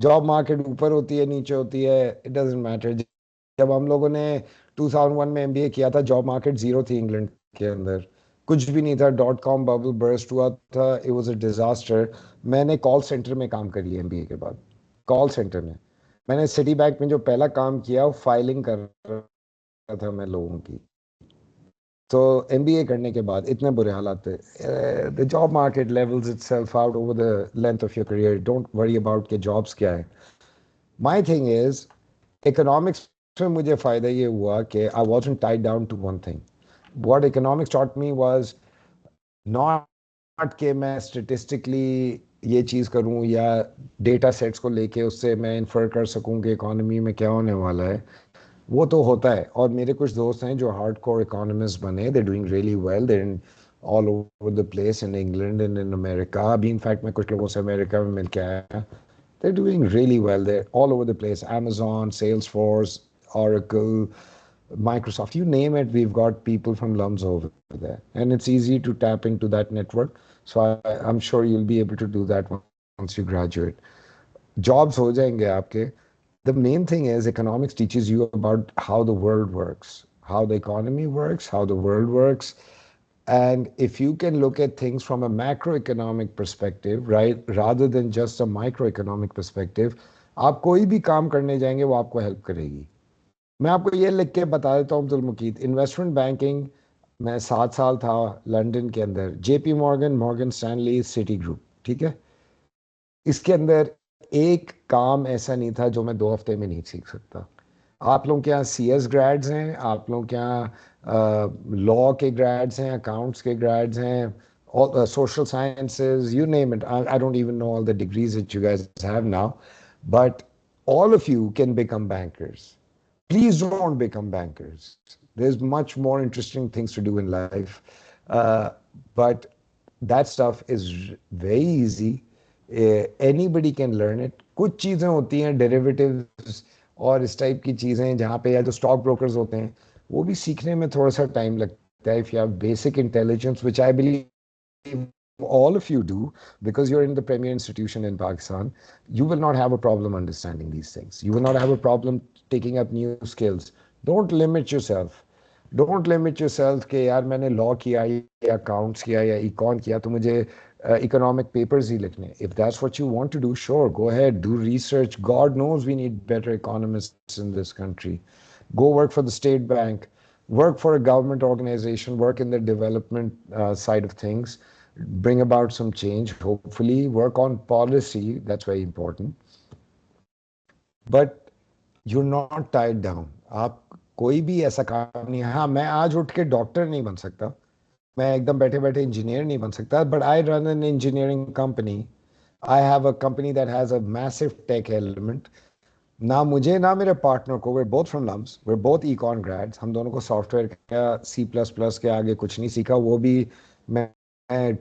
Job market ऊपर होती है, नीचे होती है, इट डजेंट मैटर। जब हम लोगों ने 2001 में MBA किया था, जॉब मार्केट जीरो थी इंग्लैंड के अंदर, कुछ भी नहीं था। .com बबल बर्स्ट हुआ था, इट वाज अ डिजास्टर। मैंने कॉल सेंटर में काम कर लिया MBA के बाद, कॉल सेंटर में। मैंने सिटी बैंक में जो पहला काम किया, वो फाइलिंग कर रहा था मैं लोगों की। So MBA करने के बाद इतने बुरे हालात थे. The job market levels itself out over the length of your career. Don't worry about के jobs क्या है. My thing is, economics में मुझे फ़ायदा ये हुआ कि I wasn't tied down to one thing. What economics taught me was not कि मैं statistically ये चीज़ करूं या डेटा सेट्स को लेके उससे मैं इन्फर कर सकूं कि इकोनॉमी में क्या होने वाला है. वो तो होता है और मेरे कुछ दोस्त हैं जो हार्ड कोर इकोनॉमिस्ट बने. They doing really well. They in all over the place in England and in America. अभी इनफैक्ट मैं कुछ लोगों से अमेरिका में मिल के आया. They're doing really well. They're all over the place. Amazon, Salesforce, Oracle, Microsoft, you name it, we've got people from LUMS over there. And it's easy to tap into that network. So I'm sure you'll be able to do that once you graduate. Jobs हो जाएंगे आपके. The main thing is economics teaches you about how the world works, how the economy works, how the world works. And if you can look at things from a macroeconomic perspective, right, rather than just a microeconomic perspective, आप कोई भी काम करने जाएंगे वो आपको help करेगी. मैं आपको ये लिख के बता देता हूँ अब्दुल मुकीत. इन्वेस्टमेंट बैंकिंग मैं 7 साल था लंदन के अंदर. JP Morgan, Morgan Stanley, city group, ठीक है. इसके अंदर एक काम ऐसा नहीं था जो मैं 2 हफ्ते में नहीं सीख सकता. आप लोग क्या CS ग्रेड्स हैं, आप लोग क्या लॉ के ग्रेड्स हैं, अकाउंट्स के ग्रेड्स हैं, social sciences, you name it. I don't even know all the degrees that you guys have now, but all of you can become bankers. Please don't become bankers. There's much more interesting things to do in life. Uh, but that stuff is very easy. Anybody can learn it. कुछ चीज़ें होती हैं derivatives और इस type की चीज़ें जहाँ पे या जो स्टॉक ब्रोकर्स होते हैं वो भी सीखने में थोड़ा सा टाइम लगता है. If you have basic intelligence which I believe all of you do because you're in the premier institution in Pakistan, you will not have a problem understanding these things. You will not have a problem taking up new skills. Don't limit yourself. Don't limit yourself कि यार मैंने law किया या accounts किया या icon किया तो मुझे इकोनॉमिक पेपर्स ही लिखने. If that's what you want to do, sure, go ahead, do research. God knows we need better economists in this country. Go work for the state bank, work for a government organization, work in the development side of things, bring about some change, hopefully, work on policy, that's very important. But you're not tied down. आप कोई भी ऐसा काम नहीं है. हाँ, मैं आज उठ के डॉक्टर नहीं बन सकता, मैं एकदम बैठे बैठे इंजीनियर नहीं बन सकता, but I run an engineering company. I have a company that has a massive tech element. ना मुझे ना मेरे पार्टनर को, we're both from LUMS, we're both econ grads, हम दोनों को सॉफ्टवेयर का C++ के आगे कुछ नहीं सीखा. वो भी मैं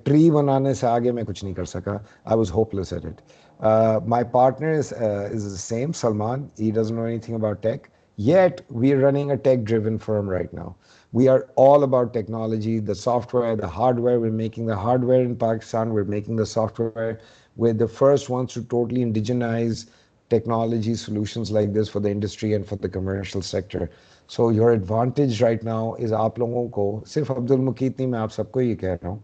ट्री बनाने से आगे मैं कुछ नहीं कर सका. I was hopeless at it. My partner is the same, Salman. He doesn't know anything about tech. Yet we are running a tech driven firm right now. We are all about technology, the software, the hardware. We're making the hardware in Pakistan. We're making the software. We're the first ones to totally indigenize technology solutions like this for the industry and for the commercial sector. So your advantage right now is आप लोगों को, सिर्फ अब्दुल मुकीत नहीं, मैं आप सबको ये कह रहा हूँ,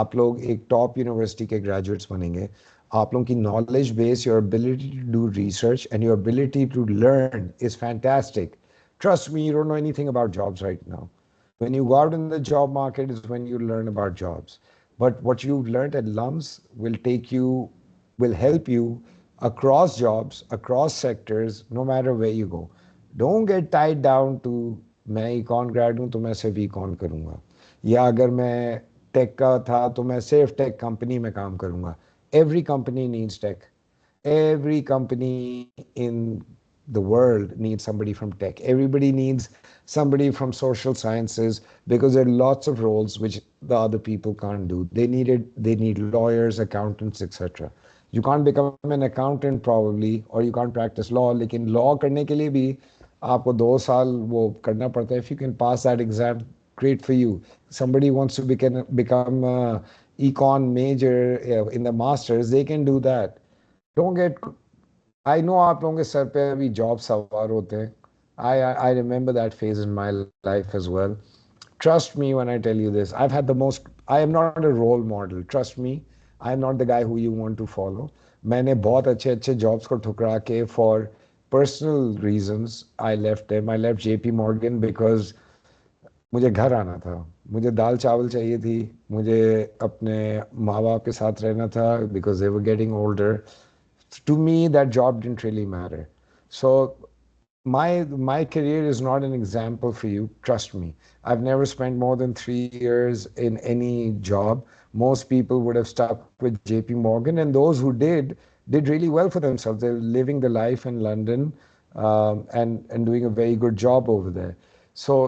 आप लोग एक टॉप यूनिवर्सिटी के ग्रेजुएट्स बनेंगे. आप लोगों की knowledge base, your ability to do research and your ability to learn is fantastic. Trust me, you don't know anything about jobs right now. When you go out in the job market is when you learn about jobs. But what you've learned at LUMS will help you across jobs, across sectors, no matter where you go. Don't get tied down to मैं icon grade हूँ तो मैं सिर्फ icon करूँगा, या अगर मैं take का था तो मैं सिर्फ टेक कंपनी में काम करूँगा. Every company needs tech. Every company in the world needs somebody from tech. Everybody needs somebody from social sciences because there are lots of roles which the other people can't do. They need lawyers, accountants, etc. You can't become an accountant probably, or you can't practice law. लेकिन law करने के लिए भी आपको 2 साल वो करना पड़ता है. If you can pass that exam, great for you. Somebody wants to become econ major in the masters, they can do that. Don't get. I know आप लोगों के सर पे अभी जॉब सवार होते हैं. I remember that phase in my life as well. Trust me when I tell you this. I've had the most. I am not a role model. Trust me. I am not the guy who you want to follow. मैंने बहुत अच्छे अच्छे jobs को ठुकरा के for personal reasons I left them. I left JP Morgan because मुझे घर आना था, मुझे दाल चावल चाहिए थी, मुझे अपने माँ बाप के साथ रहना था because they were getting older. To me, that job didn't really matter. So my career is not an example for you. Trust me. I've never spent more than 3 years in any job. Most people would have stuck with JP Morgan, and those who did really well for themselves. They're living the life in London, and doing a very good job over there. So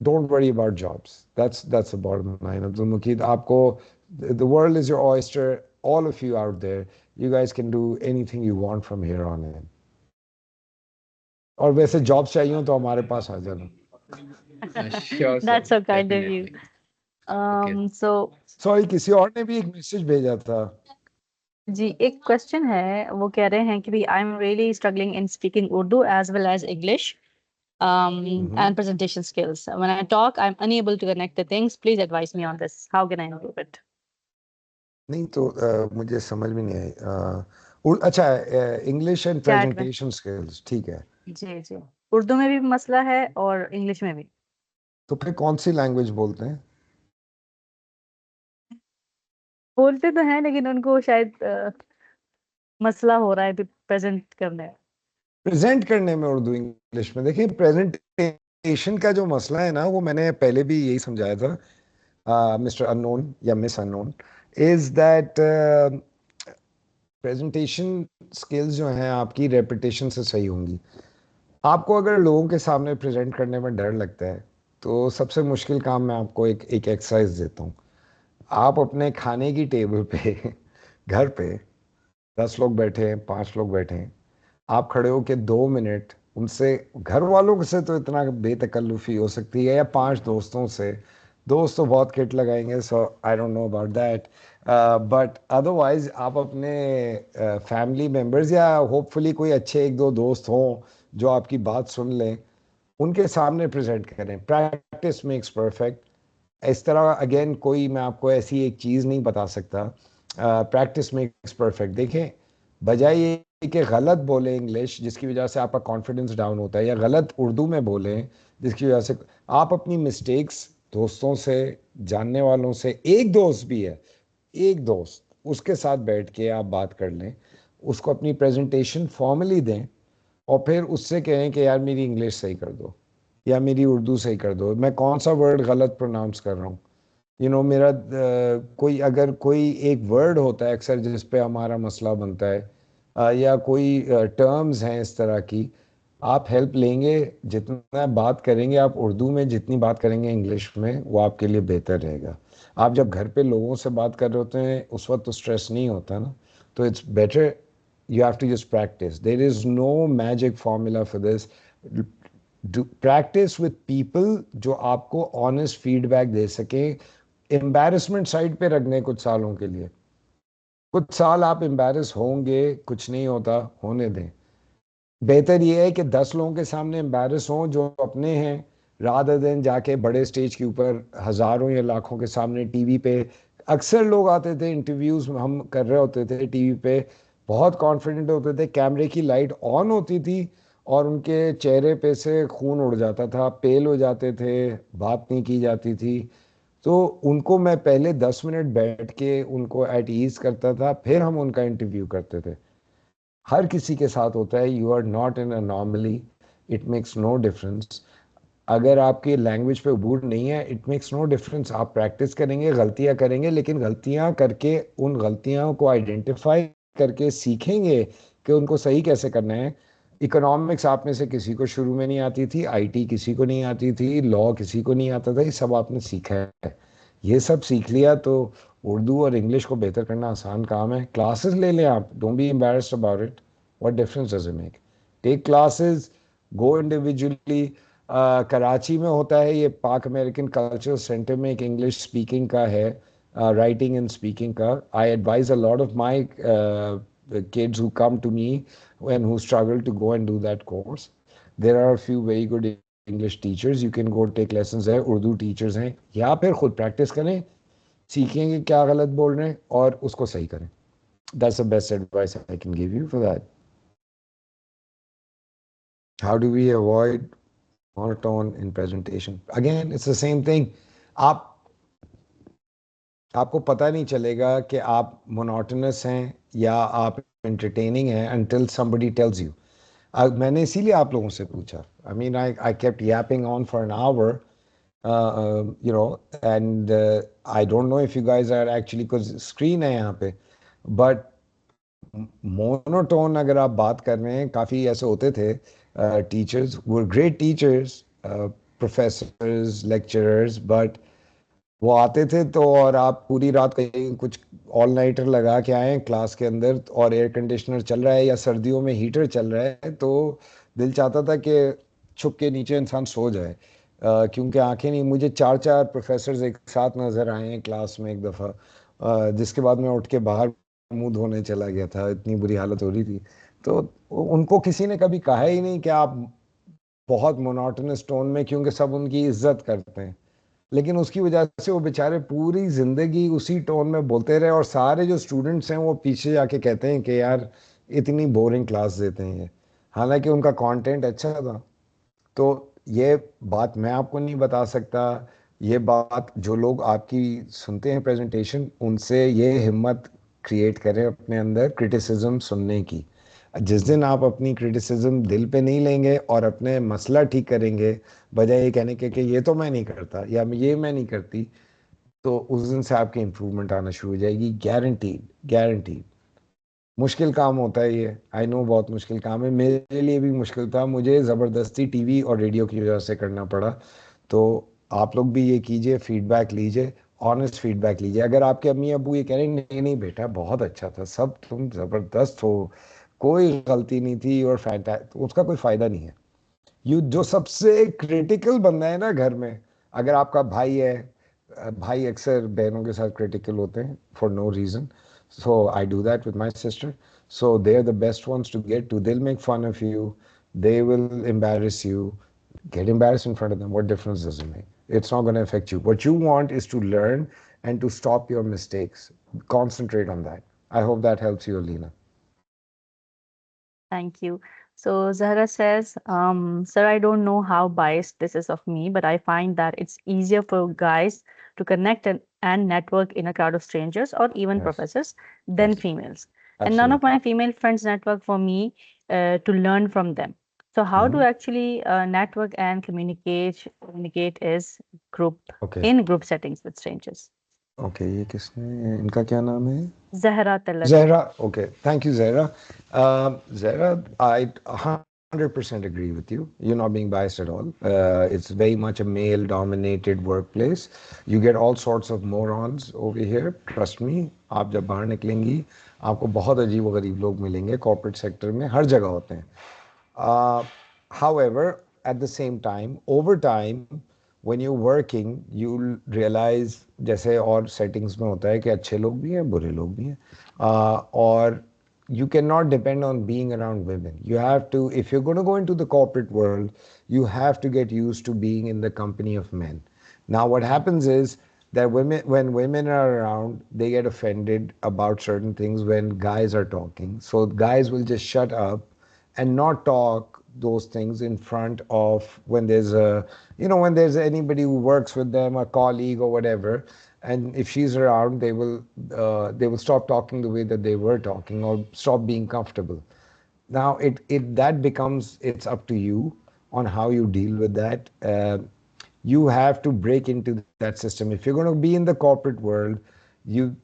don't worry about jobs. That's the bottom line. Abdul Mukeed, आपको the world is your oyster. All of you out there, you guys can do anything you want from here on in. और वैसे job चाहिए हो तो हमारे पास आ जाना. Sure, sir. That's so kind of you. Definitely. Okay. So sorry, किसी और ने भी एक मैसेज भेजा था. जी एक क्वेश्चन है, वो कह रहे हैं कि भी I am really struggling in speaking Urdu as well as English and presentation skills. When I talk, I'm unable to connect the things. Please advise me on this. How can I improve it? नहीं तो मुझे समझ में नहीं आई. अच्छा, English and chat में presentation skills ठीक है. जी जी, उर्दू में भी मसला है और इंग्लिश में भी. तो फिर कौन सी लैंग्वेज बोलते हैं? बोलते तो हैं लेकिन उनको शायद मसला हो रहा है प्रेजेंट करने में. प्रेजेंट करने में उर्दू इंग्लिश में देखिए, प्रेजेंटेशन का जो मसला है ना, वो मैंने पहले भी यही समझाया था मिस्टर अननोन या miss unknown, is that presentation skills जो हैं आपकी रेपिटेशन से सही होंगी. आपको अगर लोगों के सामने प्रेजेंट करने में डर लगता है, तो सबसे मुश्किल काम मैं आपको एक एक एक्सरसाइज देता हूँ. आप अपने खाने की टेबल पे घर पे 10 लोग बैठे हैं, 5 लोग बैठे हैं, आप खड़े हो के 2 मिनट उनसे, घर वालों से तो इतना बेतकल्लुफी हो सकती है, या 5 दोस्तों से. दोस्त तो बहुत किट लगाएंगे, so I don't know about that. But otherwise आप अपने फैमिली मेम्बर्स या होपफुली कोई अच्छे एक दो दोस्त हों जो आपकी बात सुन लें, उनके सामने प्रेजेंट करें. Practice makes perfect. इस तरह अगेन कोई मैं आपको ऐसी एक चीज़ नहीं बता सकता. Practice makes perfect. देखें, बजाय ये कि गलत बोले इंग्लिश जिसकी वजह से आपका कॉन्फिडेंस डाउन होता है, या गलत उर्दू में बोले जिसकी वजह से आप अपनी मिस्टेक्स दोस्तों से, जानने वालों से, एक दोस्त भी है, एक दोस्त, उसके साथ बैठ के आप बात कर लें, उसको अपनी प्रेजेंटेशन फॉर्मली दें, और फिर उससे कहें कि यार मेरी इंग्लिश सही कर दो या मेरी उर्दू सही कर दो, मैं कौन सा वर्ड गलत प्रोनाउंस कर रहा हूँ. मेरा कोई अगर कोई एक वर्ड होता है अक्सर जिस पे हमारा मसला बनता है, या कोई टर्म्स हैं इस तरह की, आप हेल्प लेंगे. जितना बात करेंगे आप उर्दू में, जितनी बात करेंगे इंग्लिश में, वो आपके लिए बेहतर रहेगा. आप जब घर पे लोगों से बात कर रहे होते हैं उस वक्त तो स्ट्रेस नहीं होता ना, तो it's better. You have to just practice. There is no magic formula for this. Practice with people जो आपको honest feedback दे सके. Embarrassment साइड पे रखने कुछ सालों के लिए. कुछ साल आप embarrass होंगे, कुछ नहीं होता, होने दें. बेहतर ये है कि 10 लोगों के सामने एम्बेरस हों जो अपने हैं, रादर देन जाके बड़े स्टेज के ऊपर हज़ारों या लाखों के सामने टीवी पे. अक्सर लोग आते थे इंटरव्यूज़ हम कर रहे होते थे टीवी पे, बहुत कॉन्फिडेंट होते थे, कैमरे की लाइट ऑन होती थी और उनके चेहरे पे से खून उड़ जाता था, पेल हो जाते थे, बात नहीं की जाती थी. तो उनको मैं पहले 10 मिनट बैठ के उनको एट ईज़ करता था, फिर हम उनका इंटरव्यू करते थे. हर किसी के साथ होता है. You are not in anomaly. It makes no difference. अगर आपकी लैंग्वेज पे अबूर नहीं है, इट मेक्स नो डिफरेंस. आप प्रैक्टिस करेंगे, गलतियां करेंगे, लेकिन गलतियां करके उन गलतियों को आइडेंटिफाई करके सीखेंगे कि उनको सही कैसे करना है. इकोनॉमिक्स आप में से किसी को शुरू में नहीं आती थी, आईटी किसी को नहीं आती थी, लॉ किसी को नहीं आता था, ये सब आपने सीखा है. ये सब सीख लिया तो उर्दू और इंग्लिश को बेहतर करना आसान काम है. क्लासेस ले लें आप. Don't be embarrassed about it. What difference does it make? Take classes, go individually. Karachi में होता है ये पाक अमेरिकन कल्चर सेंटर में एक इंग्लिश स्पीकिंग का है, राइटिंग एंड स्पीकिंग का. I advise a lot of my kids who come to me and who struggle to go and do that course. There are a few very good English teachers. You can go take lessons है, Urdu teachers हैं, या फिर खुद practice करें, सीखेंगे क्या गलत बोल रहे हैं और उसको सही करें. That's the best advice I can give you for that. How do we avoid monotone in presentation. Again, it's the same thing. आप आपको पता नहीं चलेगा कि आप monotonous हैं या आप entertaining हैं until somebody tells you. मैंने इसीलिए आप लोगों से पूछा. I mean, I kept yapping on for an hour, and I don't know if you guys are actually, because screen है यहाँ पे, but मोनोटोन अगर आप बात कर रहे हैं, काफ़ी ऐसे होते थे टीचर्स, वो great teachers, professors, lecturers, but वो आते थे तो, और आप पूरी रात कहीं कुछ ऑल नाइटर लगा के आए क्लास के अंदर और एयर कंडीशनर चल रहा है या सर्दियों में हीटर चल रहा है, तो दिल चाहता था कि छुप के नीचे इंसान सो जाए, क्योंकि आंखें नहीं, मुझे चार चार प्रोफेसर्स एक साथ नज़र आए हैं क्लास में एक दफ़ा, जिसके बाद मैं उठ के बाहर मुंह धोने चला गया था, इतनी बुरी हालत हो रही थी। तो उनको किसी ने कभी कहा ही नहीं कि आप बहुत मोनोटोनस टोन में, क्योंकि सब उनकी इज्जत करते हैं, लेकिन उसकी वजह से वो बेचारे पूरी जिंदगी उसी टोन में बोलते रहे, और सारे जो स्टूडेंट्स हैं वो पीछे जाके कहते हैं कि यार इतनी बोरिंग क्लास देते हैं ये, हालांकि उनका कंटेंट अच्छा था। तो ये बात मैं आपको नहीं बता सकता, ये बात जो लोग आपकी सुनते हैं प्रेजेंटेशन, उनसे ये हिम्मत क्रिएट करें अपने अंदर क्रिटिसिज्म सुनने की। जिस दिन आप अपनी क्रिटिसिज्म दिल पे नहीं लेंगे और अपने मसला ठीक करेंगे, बजाय ये कहने के कि ये तो मैं नहीं करता या ये मैं नहीं करती, तो उस दिन से आपकी इंप्रूवमेंट आना शुरू हो जाएगी, गारंटीड, गारंटीड। मुश्किल काम होता है ये, आई नो, बहुत मुश्किल काम है, मेरे लिए भी मुश्किल था, मुझे ज़बरदस्ती टीवी और रेडियो की वजह से करना पड़ा। तो आप लोग भी ये कीजिए, फीडबैक लीजिए, ऑनेस्ट फीडबैक लीजिए। अगर आपके अम्मी अबू ये कह रहे हैं नहीं नहीं बेटा बहुत अच्छा था, सब तुम ज़बरदस्त हो, कोई गलती नहीं थी और फैंटा, तो उसका कोई फ़ायदा नहीं है। यू जो सबसे क्रिटिकल बंदा है ना घर में, अगर आपका भाई है, भाई अक्सर बहनों के साथ क्रिटिकल होते हैं for no reason, so I do that with my sister, so they are the best ones to get to. They'll make fun of you, they will embarrass you, get embarrassed in front of them. What difference does it make? It's not going to affect you. What you want is to learn and to stop your mistakes. Concentrate on that. I hope that helps you, Alina. Thank you. So Zahra says, sir, I don't know how biased this is of me, but I find that it's easier for guys to connect and network in a crowd of strangers or even Yes, professors than yes, females. And none of absolutely. my female friends network for me to learn from them. So how to Mhm. actually network and communicate is group Okay. in group settings with strangers. Okay, ये किसने, इनका क्या नाम है? Zahra Talat. Zahra. Okay, thank you, Zahra. Zahra, I 100% agree with you. You're not being biased at all. It's very much a male-dominated workplace. You get all sorts of morons over here. Trust me, आप जब बाहर निकलेंगी, आपको बहुत अजीब व गरीब लोग मिलेंगे कॉर्पोरेट सेक्टर में, हर जगह होते हैं। However, at the same time, over time, when you're working, you'll realize, जैसे और settings में होता है कि अच्छे लोग भी हैं, बुरे लोग भी हैं, और you cannot depend on being around women. You have to, if you're going to go into the corporate world, you have to get used to being in the company of men. Now, what happens is that when women are around, they get offended about certain things when guys are talking. So guys will just shut up and not talk those things in front of, when there's a, when there's anybody who works with them, a colleague or whatever, and if she's around, they will stop talking the way that they were talking, or stop being comfortable. Now it that becomes, it's up to you on how you deal with that. You have to break into that system if you're going to be in the corporate world. you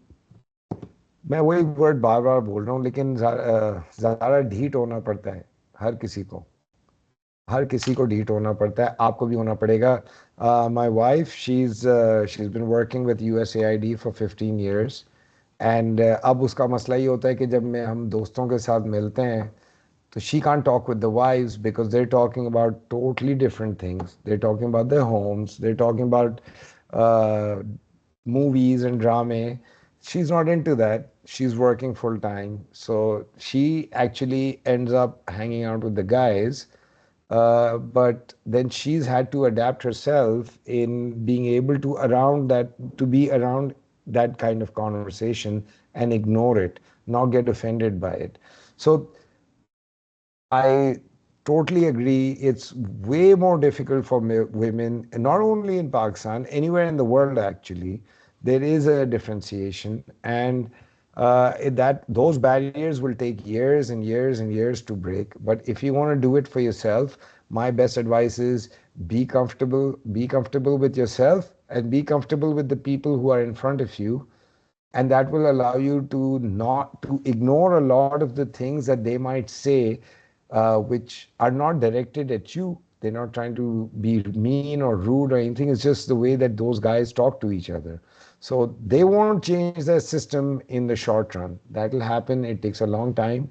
मैं वही word बार बार बोल रहा हूँ, लेकिन ज़्यादा ढीठ होना पड़ता है हर किसी को, हर किसी को ढीठ होना पड़ता है, आपको भी होना पड़ेगा। My wife, she is been working with USAID for 15 years, and अब उसका मसला ये होता है कि जब मैं हम दोस्तों के साथ मिलते हैं, तो she can't talk with the wives because they're talking about totally different things. They're talking about their homes, they're talking about uh, movies and drama. She's not into that. She's working full time. So she actually ends up hanging out with the guys. But then she's had to adapt herself in being able to be around that kind of conversation and ignore it, not get offended by it. So I Totally agree. It's way more difficult for women, and not only in Pakistan, anywhere in the world actually. There is a differentiation, and that those barriers will take years and years and years to break. But if you want to do it for yourself, my best advice is be comfortable with yourself, and be comfortable with the people who are in front of you, and that will allow you to not to ignore a lot of the things that they might say, which are not directed at you. They're not trying to be mean or rude or anything. It's just the way that those guys talk to each other. So they won't change their system in the short run. That'll happen. It takes a long time.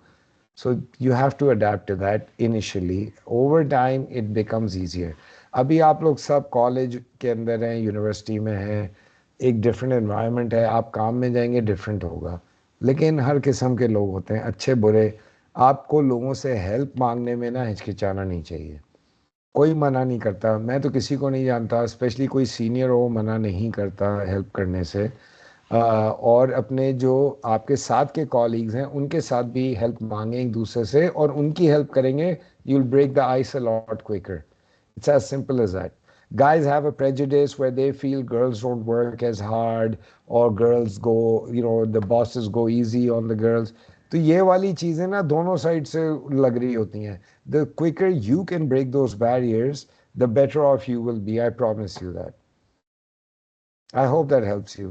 So you have to adapt to that initially. Over time, it becomes easier. अभी आप लोग सब college के अंदर हैं, university में हैं, एक डिफरेंट एनवायरनमेंट है, आप काम में जाएंगे डिफरेंट होगा, लेकिन हर किस्म के लोग होते हैं, अच्छे बुरे. आपको लोगों से हेल्प मांगने में ना हिचकिचाना नहीं चाहिए. कोई मना नहीं करता, मैं तो किसी को नहीं जानता, स्पेशली कोई सीनियर हो, मना नहीं करता हेल्प करने से. और अपने जो आपके साथ के कॉलीग्स हैं उनके साथ भी हेल्प मांगें एक दूसरे से, और उनकी हेल्प करेंगे, you will break the ice a lot quicker. It's as simple as that. Guys have a prejudice where they feel girls don't work as hard, or girls go, the bosses go easy on the girls. तो ये वाली चीज़ें ना दोनों side से लग रही होती हैं. The quicker you can break those barriers, the better off you will be. I promise you that. I hope that helps you.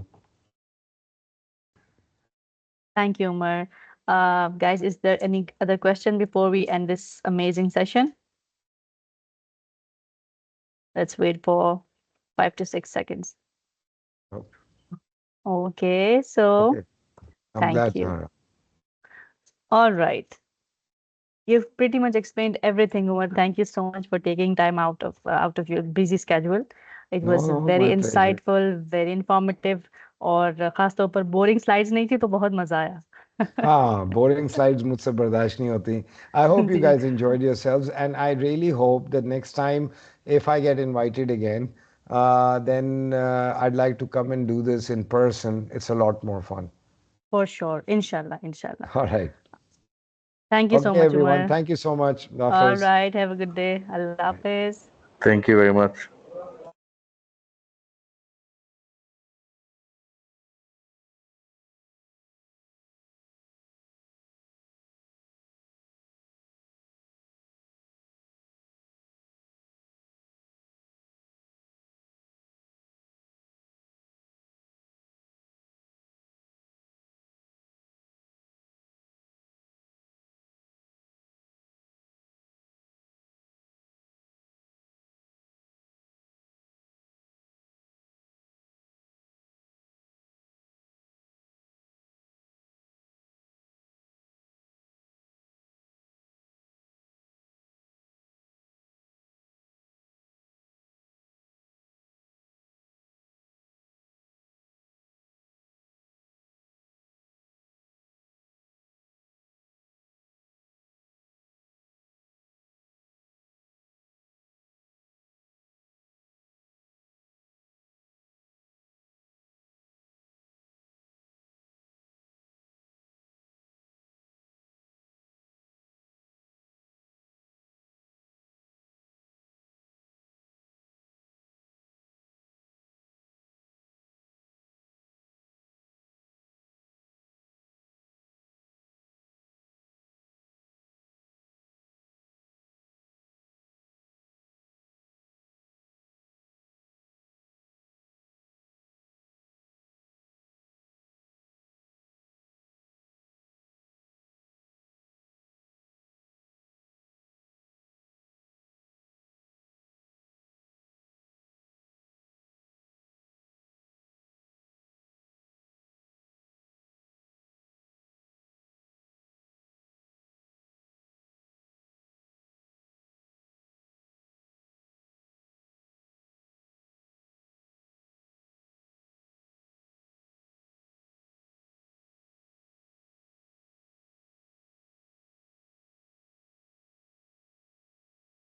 Thank you, Umar. Guys, is there any other question before we end this amazing session? Let's wait for 5 to 6 seconds. Oh, Okay, so okay. I'm thank glad, you. Zahra. All right. You've pretty much explained everything, Umar. Thank you so much for taking time out of your busy schedule. It No, was no, very my pleasure. insightful, very informative, और खास तौर पर boring slides नहीं थी तो बहुत मजा आया. हाँ, boring slides मुझसे बर्दाश्त नहीं होती. I hope you ji, guys enjoyed yourselves, and I really hope that next time, if I get invited again, then I'd like to come and do this in person. It's a lot more fun. for sure. Inshallah, inshallah. All right. Thank you so Okay, much, everyone. Umar. Thank you so much, All Nafis. right. Have a good day. Allah Hafiz. Thank you very much.